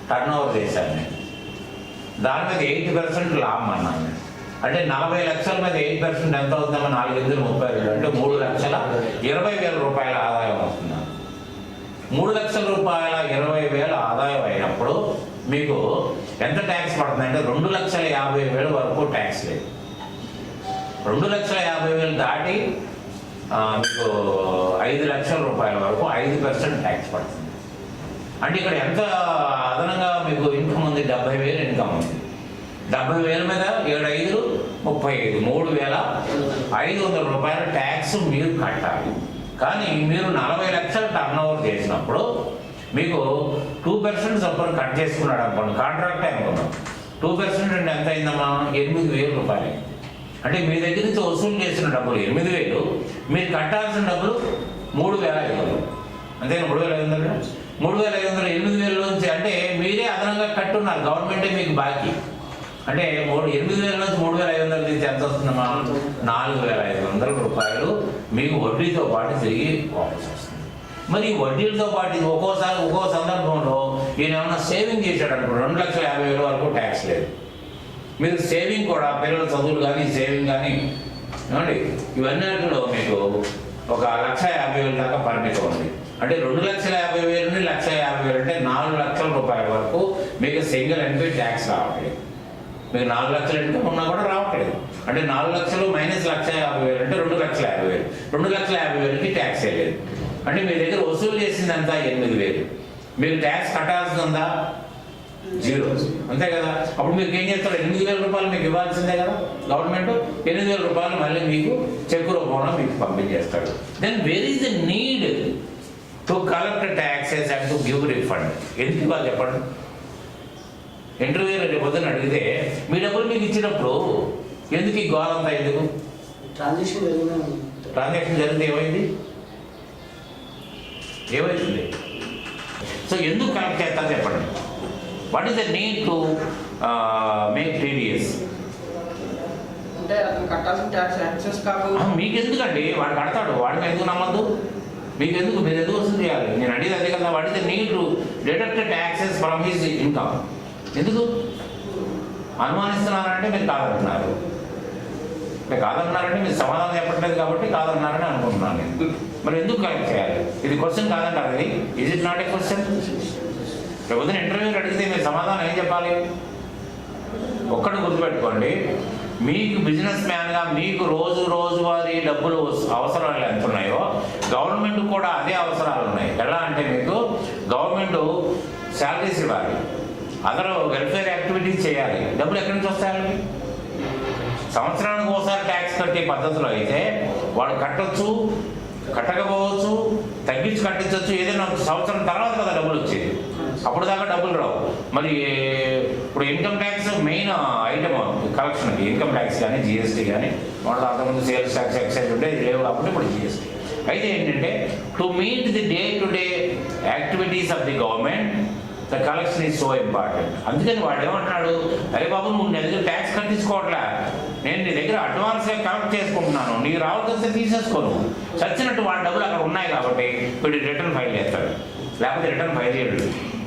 టర్న్ ఓవర్ చేశాను నేను. దాని మీద 8% లాభం అన్నాను నేను. అంటే 40 లక్షల మీద 8% ఎంత అవుతుందో 4,32 అంటే 3,20,000 రూపాయల ఆదాయం వస్తున్నాను. 3,20,000 ఆదాయం అయినప్పుడు మీకు ఎంత ట్యాక్స్ పడుతుందంటే 2,50,000 వరకు ట్యాక్స్ లేదు. 2,50,000 దాటి మీకు 5 లక్షల రూపాయల వరకు 5% ట్యాక్స్ పడుతుంది. అంటే ఇక్కడ ఎంత అదనంగా మీకు ఇన్కమ్ ఉంది? 70,000 ఇన్కమ్ ఉంది. 70,000 మీద 7,5 35 3,500 రూపాయల ట్యాక్స్ మీరు కట్టాలి. కానీ మీరు 40 లక్షలు టర్న్ ఓవర్ చేసినప్పుడు మీకు 2% చొప్పున కట్ చేసుకున్నాడు అనుకోండి, కాంట్రాక్ట్ అనుకున్నాం. 2% అంటే ఎంత అయిందమ్మా? 8,000 రూపాయలు. అంటే మీ దగ్గర నుంచి వసూలు చేసిన డబ్బులు 8,000, మీరు కట్టాల్సిన డబ్బులు 3,500. అంతేనా? 3,500. 3,500 8,000 నుంచి అంటే మీరే అదనంగా కట్టున్నారు, గవర్నమెంటే మీకు బాకీ. అంటే 8,000 నుంచి 3,500 నుంచి ఎంత వస్తుందమ్మా? 4,500 రూపాయలు మీకు వడ్డీతో పాటు తిరిగి వాపసు వస్తుంది. మరి వడ్డీలతో పాటు ఒక్కో సందర్భంలో ఈయన ఏమన్నా సేవింగ్ చేశాడు అనుకో 2,50,000 వరకు ట్యాక్స్ లేదు. మీరు సేవింగ్ కూడా పిల్లల చదువులు కానీ సేవింగ్ కానీ ఏమండి ఇవన్నిటిలో మీకు 1,50,000 దాకా పరిమితం ఉంది. అంటే 2,50,000 నుండి 1,50,000 అంటే 4 లక్షల రూపాయల వరకు మీకు సింగిల్ ఎంపీ ట్యాక్స్ రావట్లేదు. మీకు 4 లక్షల ఇన్కమ్ ఉన్నా కూడా రావట్లేదు. అంటే 4 లక్షలు మైనస్ 1,50,000 అంటే 2,50,000. 2,50,000కి ట్యాక్స్ లేదు. అంటే మీ దగ్గర వసూలు చేసిందంతా 8,000. మీరు ట్యాక్స్ కట్టాల్సిందా? 0. అంతే కదా. అప్పుడు మీకు ఏం చేస్తారు? 8,000 రూపాయలు మీకు ఇవ్వాల్సిందే కదా గవర్నమెంట్. 8,000 రూపాయలు మళ్ళీ మీకు చెక్ రూపంలో మీకు పంపించేస్తాడు. Then where is the need to collect taxes and to give refund? ఎందుకు ఇవ్వాలి చెప్పండి? ఇంటర్వ్యూలో రేపు పొద్దున అడిగితే మీ డబ్బులు మీకు ఇచ్చినప్పుడు ఎందుకు ఈ గోలంతా? ఎందుకు? ట్రాన్సాక్షన్ జరిగితే ఏమైతుంది? సో ఎందుకు కలెక్ట్ చేస్తారు చెప్పండి? What is the need to make TDS? అంటే అతను కట్టాల్సిన ట్యాక్స్ యాక్సెస్ కాకుండా మీకు ఎందుకండి? వాడు కడతాడు, వాడిని ఎందుకు నమ్మద్దు? మీరు ఎందుకు వసూలు చేయాలి? నేను అడిగేది అదే కదా. What is the need to deduct taxes from his income? ఎందుకు అనుమానిస్తున్నారంటే మీరు కాదంటున్నారు. మీరు కాదన్నారంటే మీరు సమాధానం చెప్పట్లేదు కాబట్టి కాదన్నారని అనుకుంటున్నాను నేను. మరి ఎందుకు కలెక్ట్ చేయాలి? ఇది క్వశ్చన్ కాదంటారు. ఇది is it not a question? లేకపోతే ఇంటర్వ్యూలు అడిగితే మీరు సమాధానం ఏం చెప్పాలి? ఒక్కటి గుర్తుపెట్టుకోండి, మీకు బిజినెస్ మ్యాన్గా మీకు రోజువారీ డబ్బులు అవసరాలు ఎంత ఉన్నాయో గవర్నమెంట్ కూడా అదే అవసరాలు ఉన్నాయి. ఎలా అంటే మీకు గవర్నమెంట్ శాలరీస్ ఇవ్వాలి, అందరూ వెల్ఫేర్ యాక్టివిటీస్ చేయాలి. డబ్బులు ఎక్కడి నుంచి వస్తాయి? సంవత్సరానికి ఒకసారి ట్యాక్స్ కట్టే పద్ధతిలో అయితే వాడు కట్టొచ్చు, కట్టకపోవచ్చు, తగ్గించి కట్టించవచ్చు. ఏదైనా సంవత్సరం తర్వాత కదా డబ్బులు వచ్చేది. అప్పుడు దాకా డబ్బులు రావు. మరి ఇప్పుడు ఇన్కమ్ ట్యాక్స్ మెయిన్ ఐటమ్ కలెక్షన్కి, ఇన్కమ్ ట్యాక్స్ కానీ జిఎస్టీ కానీ, వాళ్ళు అంతకుముందు సేల్స్ ట్యాక్స్ ఎక్సైజ్ ఉంటే ఇది లేవు కాబట్టి ఇప్పుడు జిఎస్టీ. అయితే ఏంటంటే to meet the day to day activities of the government the collection is so important. అందుకని వాడు ఏమంటున్నాడు, అరే బాబు నువ్వు నీ దగ్గర ట్యాక్స్ కట్టించుకోవట్లే, నేను నీ దగ్గర అడ్వాన్స్గా కలెక్ట్ చేసుకుంటున్నాను, నీకు రావాల్సి తీసేసుకోను. చచ్చినట్టు వాడి డబ్బులు అక్కడ ఉన్నాయి కాబట్టి వీడు రిటర్న్ ఫైల్ చేస్తాడు, లేకపోతే రిటర్న్ ఫైల్ చేయడు.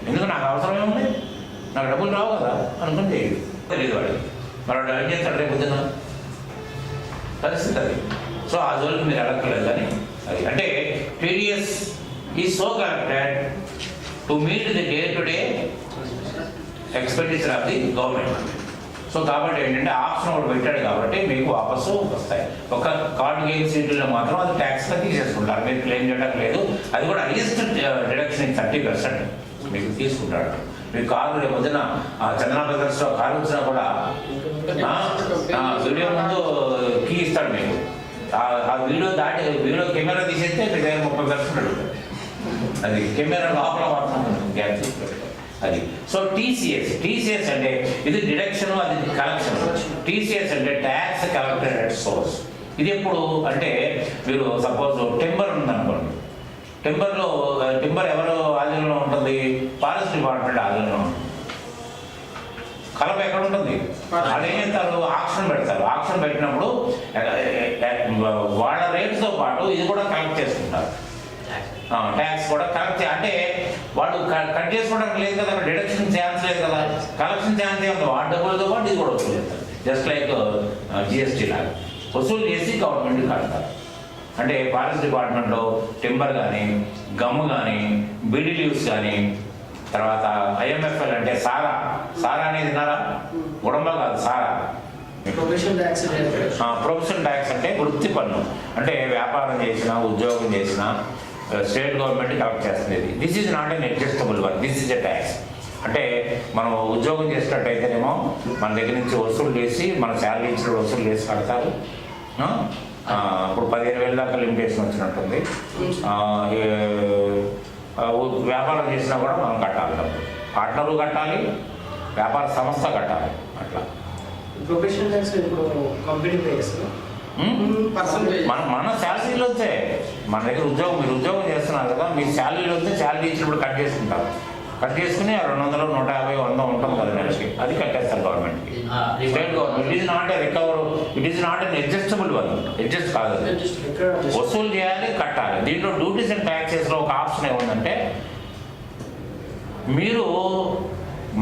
ఎందుకు నాకు అవసరం ఏముంది, నాకు డబ్బులు రావు కదా అనుకుని చేయడు. తెలియదు వాడు, మరి ఏం చేస్తాడు రేపు పొద్దున పరిస్థితి అది. సో ఆ జోలికి మీరు అడగలేదు అని అది. అంటే TDS is so connected to meet the day to day expenditure of the government. So కాబట్టి ఏంటంటే ఆప్షన్ ఒకటి పెట్టాడు కాబట్టి మీకు వాపసు వస్తాయి. ఒక కార్డ్ గేమ్ సీట్లలో మాత్రం అది ట్యాక్స్గా తీసేసుకుంటారు, మీరు క్లెయిమ్ చేయడం లేదు. అది కూడా హైయెస్ట్ డిడక్షన్ 30% మీకు తీసుకుంటాడు. మీ కారు రేపు పొద్దున చంద్రనా బ్రదర్స్లో కారు వచ్చినా కూడా వీడియో ముందు కీ ఇస్తాడు మీకు. ఆ వీడియో కెమెరా తీసేస్తే మీ దగ్గర 30% ఉంటుంది. అది కెమెరా లోపల మాత్రం గ్యాప్ అది. సో టీసీఎస్ అంటే ఇది డిడక్షన్, అది కలెక్షన్. టీసీఎస్ అంటే ట్యాక్స్ కలెక్టెడ్ అట్ సోర్స్. ఇది ఎప్పుడు అంటే మీరు సపోజ్ టెంబర్ ఉందనుకోండి, టెంబర్ ఎవరు ఆధీనంలో ఉంటుంది, ఫారెస్ట్ డిపార్ట్మెంట్ ఆధీనంలో ఉంటుంది. కలప ఎక్కడ ఉంటుంది, వాళ్ళు ఏం చేస్తారు, ఆక్షన్ పెడతారు. ఆక్షన్ పెట్టినప్పుడు వాళ్ళ రేట్స్తో పాటు ఇది కూడా కలెక్ట్ చేసుకుంటారు, ట్యాక్స్ కూడా కలెక్ట్. అంటే వాళ్ళు కట్ చేసుకోవడానికి లేదు కదా, డిడక్షన్ ఛాన్స్ లేదు కదా, కలెక్షన్ ఛాన్స్ ఏముంది, వాళ్ళ డబ్బులతో పాటు ఇది కూడా వసూలు చేస్తారు. జస్ట్ లైక్ జిఎస్టీ లాగా వసూలు చేసి గవర్నమెంట్ కడతారు. అంటే ఫారెస్ట్ డిపార్ట్మెంట్లో టెంబర్ కానీ, గమ్ కానీ, బీడీ లీవ్స్ కానీ, తర్వాత ఐఎంఎఫ్ఎల్ అంటే సారా అనేది విన్నారా, గుడంబ కాదు సారా. ప్రొఫెషనల్ ట్యాక్స్ అంటే వృత్తి పన్ను, అంటే వ్యాపారం చేసినా ఉద్యోగం చేసినా స్టేట్ గవర్నమెంట్ కలెక్ట్ చేస్తుంది. This is not an adjustable one, this is a tax. అంటే మనం ఉద్యోగం చేసినట్టయితేనేమో మన దగ్గర నుంచి వసూలు చేసి, మన శాలరీ ఇచ్చిన వసూలు చేసి కడతారు. ఇప్పుడు 15,000 దాకా లిమిటేషన్ వచ్చినట్టుంది. వ్యాపారం చేసినా కూడా మనం కట్టాలి, డబ్బు పార్ట్నరు కట్టాలి, వ్యాపార సంస్థ కట్టాలి. అట్లా ప్రొఫెషనల్ ట్యాక్స్ ఇప్పుడు కంపెనీ పే చేస్తారు. మన శాలరీలో వచ్చే, మన దగ్గర మీరు ఉద్యోగం చేస్తున్నారు కదా, మీ శాలరీలో వస్తే శాలరీ ఇచ్చినప్పుడు కట్ చేసుకుంటారు. కట్ చేసుకుని 200, 150, 100 ఉంటుంది కదా నెలకి, అది కట్టేస్తారు గవర్నమెంట్కి, state government. It is not a recover, it is not an adjustable one, adjust కాదు, వసూలు చేయాలి, కట్టాలి. దీంట్లో డ్యూటీస్ అండ్ ట్యాక్సెస్లో ఒక ఆప్షన్ ఏముందంటే మీరు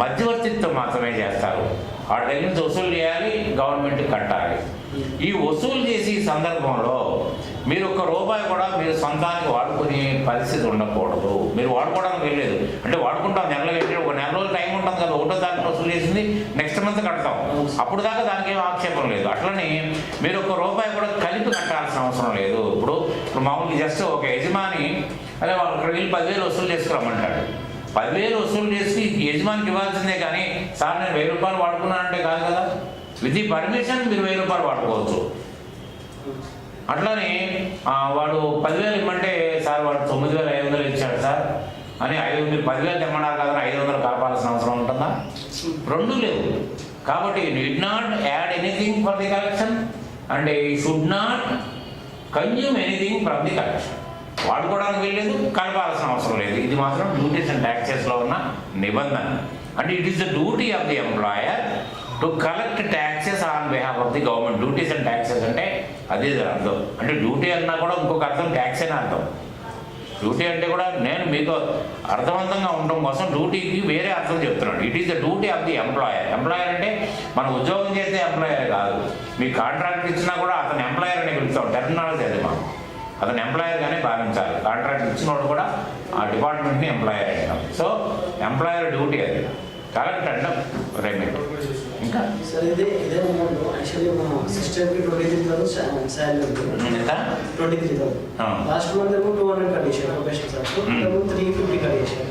మధ్యవర్తిత్వం మాత్రమే చేస్తారు. వాటి దగ్గర నుంచి వసూలు చేయాలి, గవర్నమెంట్ కట్టాలి. ఈ వసూలు చేసే సందర్భంలో మీరు ₹1 కూడా మీరు సొంతానికి వాడుకునే పరిస్థితి ఉండకూడదు. మీరు వాడుకోవడానికి వెళ్ళలేదు అంటే వాడుకుంటాం, నెలలో వెళ్ళి ఒక నెల రోజులు టైం ఉంటుంది కదా, 1వ తారీఖు వసూలు చేసింది నెక్స్ట్ మంత్ కడతాం, అప్పుడు దాకా దానికి ఏం ఆక్షేపం లేదు. అట్లని మీరు ₹1 కూడా కలిపి కట్టాల్సిన అవసరం లేదు. ఇప్పుడు మామూలుగా జస్ట్ ఒక యజమాని అదే వాళ్ళు ఇక్కడ వెళ్ళి 10,000 వసూలు చేసుకురమ్మంటాడు. 10,000 వసూలు చేసి యజమానికి ఇవ్వాల్సిందే, కానీ సార్ నేను ₹1,000 వాడుకున్నానంటే కాదు కదా, విత్ ది పర్మిషన్ మీరు ₹1,000 వాడుకోవచ్చు. అట్లని వాడు 10,000 ఇవ్వమంటే సార్ వాడు 9,500 ఇచ్చాడు సార్ అని 10,000 తెమ్మన్నారు కదా, 500 కలపాల్సిన అవసరం ఉంటుందా? రెండు లేవు. కాబట్టి you did not add anything for the collection and you should not consume anything from the collection. వాడుకోవడానికి వెళ్ళలేదు, కలపాల్సిన అవసరం లేదు. ఇది మాత్రం డ్యూటీస్ అండ్ ట్యాక్సెస్లో ఉన్న నిబంధన. అంటే it is the duty of the employer to collect taxes on behalf of the government. Duties and taxes అంటే అదే అర్థం. అంటే డ్యూటీ అన్నా కూడా ఇంకొక అర్థం ట్యాక్స్ అని అర్థం. డ్యూటీ అంటే కూడా నేను మీకు అర్థవంతంగా ఉండడం కోసం డ్యూటీకి వేరే అర్థం చెప్తున్నాను. It is the duty of the employer. Employer అంటే మనం ఉద్యోగం చేసే ఎంప్లాయర్ కాదు, మీకు కాంట్రాక్ట్ ఇచ్చినా కూడా అతను ఎంప్లాయర్ అని పిలుస్తాం. టెర్మినాలజీ అది మనం, అతను ఎంప్లాయర్గానే భావించాలి. కాంట్రాక్ట్ ఇచ్చినోడు కూడా ఆ డిపార్ట్మెంట్ని ఎంప్లాయర్ అంటాం. సో ఎంప్లాయర్ డ్యూటీ అది, కలెక్ట్ అంటే రెమెడీ. ఇంకా సార్ ఇదే అమౌంట్ యాక్చువల్లీ మా సిస్టర్కి 23,000 శాలరీ ఉంటుంది. ఎంత? 23,000. లాస్ట్ మంత్ ఏమో 200 కట్ చేశారు ప్రొఫెషనల్ సార్, 350 కట్ చేశారు.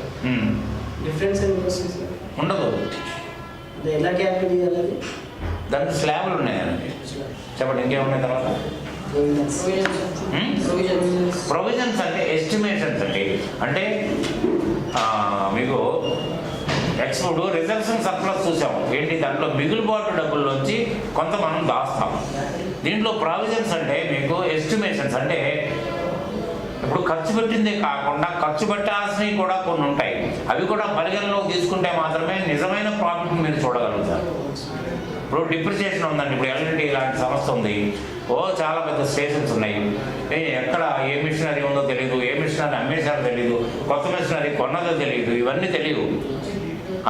డిఫరెన్స్ ఎందుకు వస్తుంది సార్? ఉండదు. అంటే ఎలా క్యాల్కులేట్ చేయాలి అది? దానికి స్లాబ్లు ఉన్నాయండి. చెప్పండి ఇంకేమున్నాయి తర్వాత? ప్రొవిజన్స్ అంటే ఎస్టిమేషన్స్ అండి. అంటే మీకు ఇప్పుడు రిజర్వ్స్ అండ్ సర్ప్లస్ చూసాం. ఏంటి దాంట్లో మిగులుబాటు డబ్బుల్లోంచి కొంత మనం దాస్తాం. దీంట్లో ప్రావిజన్స్ అంటే మీకు ఎస్టిమేషన్స్, అంటే ఇప్పుడు ఖర్చు పెట్టిందే కాకుండా ఖర్చు పెట్టాల్సినవి కూడా కొన్ని ఉంటాయి. అవి కూడా పరిగణలోకి తీసుకుంటే మాత్రమే నిజమైన ప్రాఫిట్ మీరు చూడగలుగుతారు. ఇప్పుడు డిప్రిసియేషన్ ఉందండి. ఇప్పుడు ఎల్ఎన్టీ ఇలాంటి సంస్థ ఉంది. చాలా పెద్ద స్టేషన్స్ ఉన్నాయి. ఎక్కడ ఏ మిషనరీ ఉందో తెలియదు, ఏ మిషనరీ అమ్మేశారో తెలియదు, కొత్త మిషనరీ కొన్నదో తెలియదు, ఇవన్నీ తెలియదు.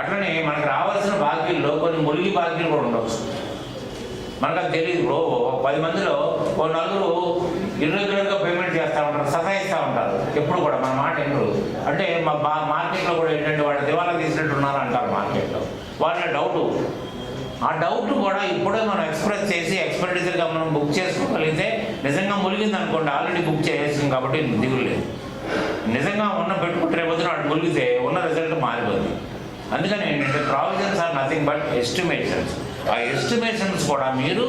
అట్లనే మనకు రావాల్సిన బాకీల్లో కొన్ని మురిగి బాకీలు కూడా ఉండవచ్చు. మనకు అది తెలియదు. ఇప్పుడు 10 మందిలో 4 ఇర్రెగ్యులర్గా పేమెంట్ చేస్తూ ఉంటారు, సతాయిస్తూ ఉంటారు. ఎప్పుడు కూడా మన మాట ఎప్పుడు అంటే మార్కెట్లో కూడా ఏంటంటే వాళ్ళు దివాలా తీసినట్టున్నారు అంటారు మార్కెట్లో. వాళ్ళ డౌటు, ఆ డౌట్ కూడా ఇప్పుడే మనం ఎక్స్ప్రెస్ చేసి ఎక్స్పెండిచర్గా మనం బుక్ చేసుకోగలిగితే నిజంగా ములిగింది అనుకోండి, ఆల్రెడీ బుక్ చేసేసింది కాబట్టి దిగులేదు. నిజంగా ఉన్న పెట్టుకుంటే రేపొద్దున వాడు ములిగితే ఉన్న రిజల్ట్ మారిపోతుంది. అందుకని ఏంటంటే provisions are nothing but estimations. ఆ ఎస్టిమేషన్స్ కూడా మీరు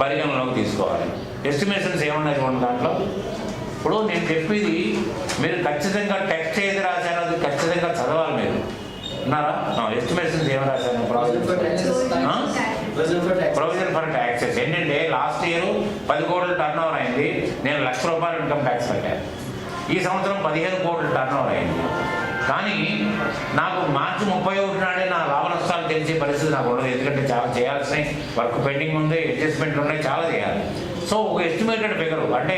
పరిగణలోకి తీసుకోవాలి. ఎస్టిమేషన్స్ ఏమన్నా చూడండి దాంట్లో. ఇప్పుడు నేను చెప్పేది మీరు ఖచ్చితంగా టెక్స్ట్ ఏది రాశారో అది ఖచ్చితంగా చదవాలి. మీరు ఉన్నారా? ఎస్టిమేషన్స్ ఏమి రాశాను? Provision for taxes. ఏంటంటే లాస్ట్ ఇయర్ 10 కోట్ల టర్న్ ఓవర్ అయింది, నేను ₹1,00,000 ఇన్కమ్ ట్యాక్స్ కట్టాను. ఈ సంవత్సరం 15 కోట్ల టర్న్ ఓవర్ అయింది. కానీ నాకు మార్చి 31 నాడే నా లాభ నష్టాలు తెలిసే పరిస్థితి నాకు ఉండదు. ఎందుకంటే చాలా చేయాల్సినవి, వర్క్ పెండింగ్ ఉంది, అడ్జస్ట్మెంట్లు ఉన్నాయి, చాలా చేయాలి. సో ఒక ఎస్టిమేటెడ్ ఫిగరు అంటే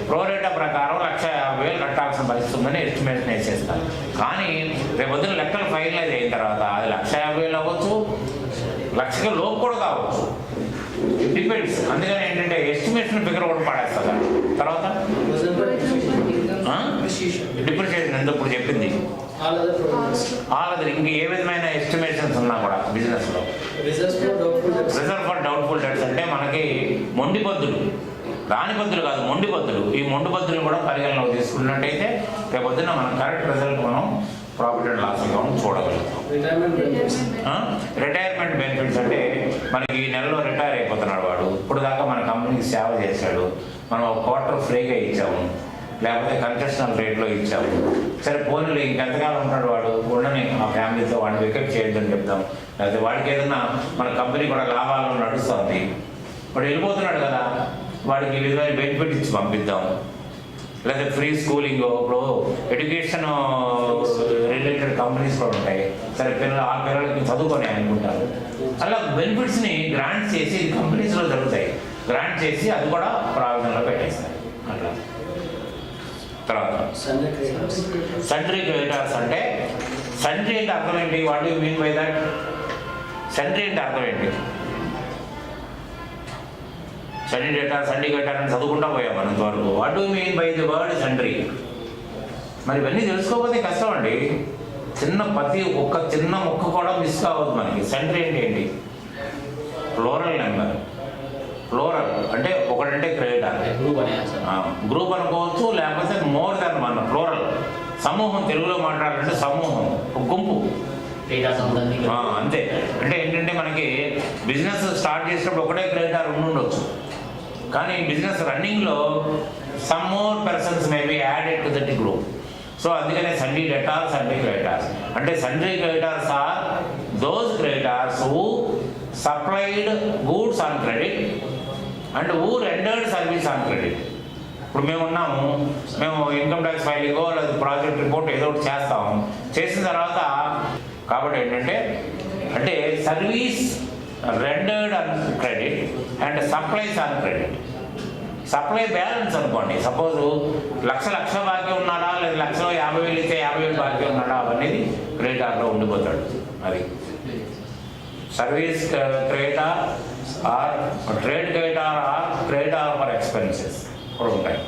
ప్రోరేటా ప్రకారం 1,50,000 కట్టాల్సిన పరిస్థితి ఉందని ఎస్టిమేషన్ వేసేస్తాను. కానీ రేపొద్దున లెక్కలు ఫైనలైజ్ అయిన తర్వాత అది 1,50,000 అవ్వచ్చు, 1,00,000 లోపు కూడా కావచ్చు, డిపెండ్స్. అందుకని ఏంటంటే ఎస్టిమేషన్ ఫిగర్ కూడా పడేస్తా. తర్వాత డిప్రిసియేషన్ ఎంత ఇప్పుడు చెప్పింది, ఇంక ఏ విధమైన ఎస్టిమేషన్స్ ఉన్నా కూడా బిజినెస్లో రిజర్వ్ ఫర్ డౌట్ఫుల్ డెట్స్ అంటే మనకి మొండి పద్దులు, రాని పద్దులు కాదు, మొండి పద్దులు. ఈ మొండి పద్దులు కూడా పరిగణలోకి తీసుకున్నట్టయితే రేపొద్దున మనం కరెక్ట్ రిజల్ట్ మనం ప్రాఫిట్ అండ్ లాస్ అకౌంట్ చూడగలుగుతాం. రిటైర్మెంట్ బెనిఫిట్స్ అంటే మనకి ఈ నెలలో రిటైర్ అయిపోతున్నాడు వాడు, ఇప్పుడు దాకా మన కంపెనీకి సేవ చేశాడు, మనం ఒక క్వార్టర్ ఫ్రీగా ఇచ్చాము, లేకపోతే కన్సెషనల్ రేట్లో ఇచ్చాము, సరే పోనీలు ఇంకెంతకాలం ఉన్నాడు వాడు, ఉండని ఆ ఫ్యామిలీతో వాడిని వికెట్ చేయొద్దని చెప్తాం. లేకపోతే వాడికి ఏదైనా మన కంపెనీ కూడా లాభాలను నడుస్తుంది, వాడు వెళ్ళిపోతున్నాడు కదా, వాడికి ఈ విధమైన బెనిఫిట్ ఇచ్చి పంపిద్దాం. లేదా ఫ్రీ స్కూలింగ్, ఇప్పుడు ఎడ్యుకేషన్ రిలేటెడ్ కంపెనీస్ కూడా ఉంటాయి, సరే ఆ పిల్లలకి చదువుకొని అనుకుంటారు, అలా బెనిఫిట్స్ని గ్రాంట్ చేసి కంపెనీస్లో జరుగుతాయి, గ్రాంట్ చేసి అది కూడా ప్రావిజన్లో పెట్టేస్తారు. అట్లా తర్వాత సండ్రీ క్రెడిటార్స్ అంటే సండ్రీ అంటే అర్థం ఏంటి? What you mean by that? Sundry అంటే అర్థం ఏంటి? సండ్రీ డేటార్, సండ్రీ క్రెడిటార్ అని చదువుకుంటా పోయాం మనం ఇంతవరకు. What you mean by the word sundry? మరి ఇవన్నీ తెలుసుకోకపోతే కష్టం అండి. ఒక్క చిన్న ముక్క కూడా మిస్ కావద్దు మనకి. సండ్రీ అంటే ఏంటి? Plural number. ప్లోరల్ అంటే ఒకటంటే క్రెడిటార్, గ్రూప్ అనుకోవచ్చు, లేకపోతే మోర్ దెన్ వన్. ప్లోరల్ సమూహం, తెలుగులో మాట్లాడాలంటే సమూహం, ఒక గుంపు, అంతే. అంటే ఏంటంటే మనకి బిజినెస్ స్టార్ట్ చేసినప్పుడు ఒకటే క్రెడిటార్ ఉండొచ్చు, కానీ బిజినెస్ రన్నింగ్లో some more persons may be added to that group. So అందుకనే సండ్రీ డెటార్స్, సండ్రీ క్రెడిటార్స్. అంటే sundry creditors are those creditors who supplied goods on credit and who rendered service on credit. ఇప్పుడు మేము ఇన్కమ్ ట్యాక్స్ ఫైలింగో లేదా ప్రాజెక్ట్ రిపోర్ట్ ఏదో ఒకటి చేస్తాము, చేసిన తర్వాత కాబట్టి ఏంటంటే అంటే service rendered on credit and supplies on credit. Supply balance అనుకోండి, సపోజ్ లక్ష బాకీ ఉన్నాడా, లేదా 1,50,000 ఇస్తే 50,000 బాకీ ఉన్నాడా అనేది క్రెడిటార్లో ఉండిపోతాడు. అది service creditor or trade creditor or creditor for expenses కూడా ఉంటాయి.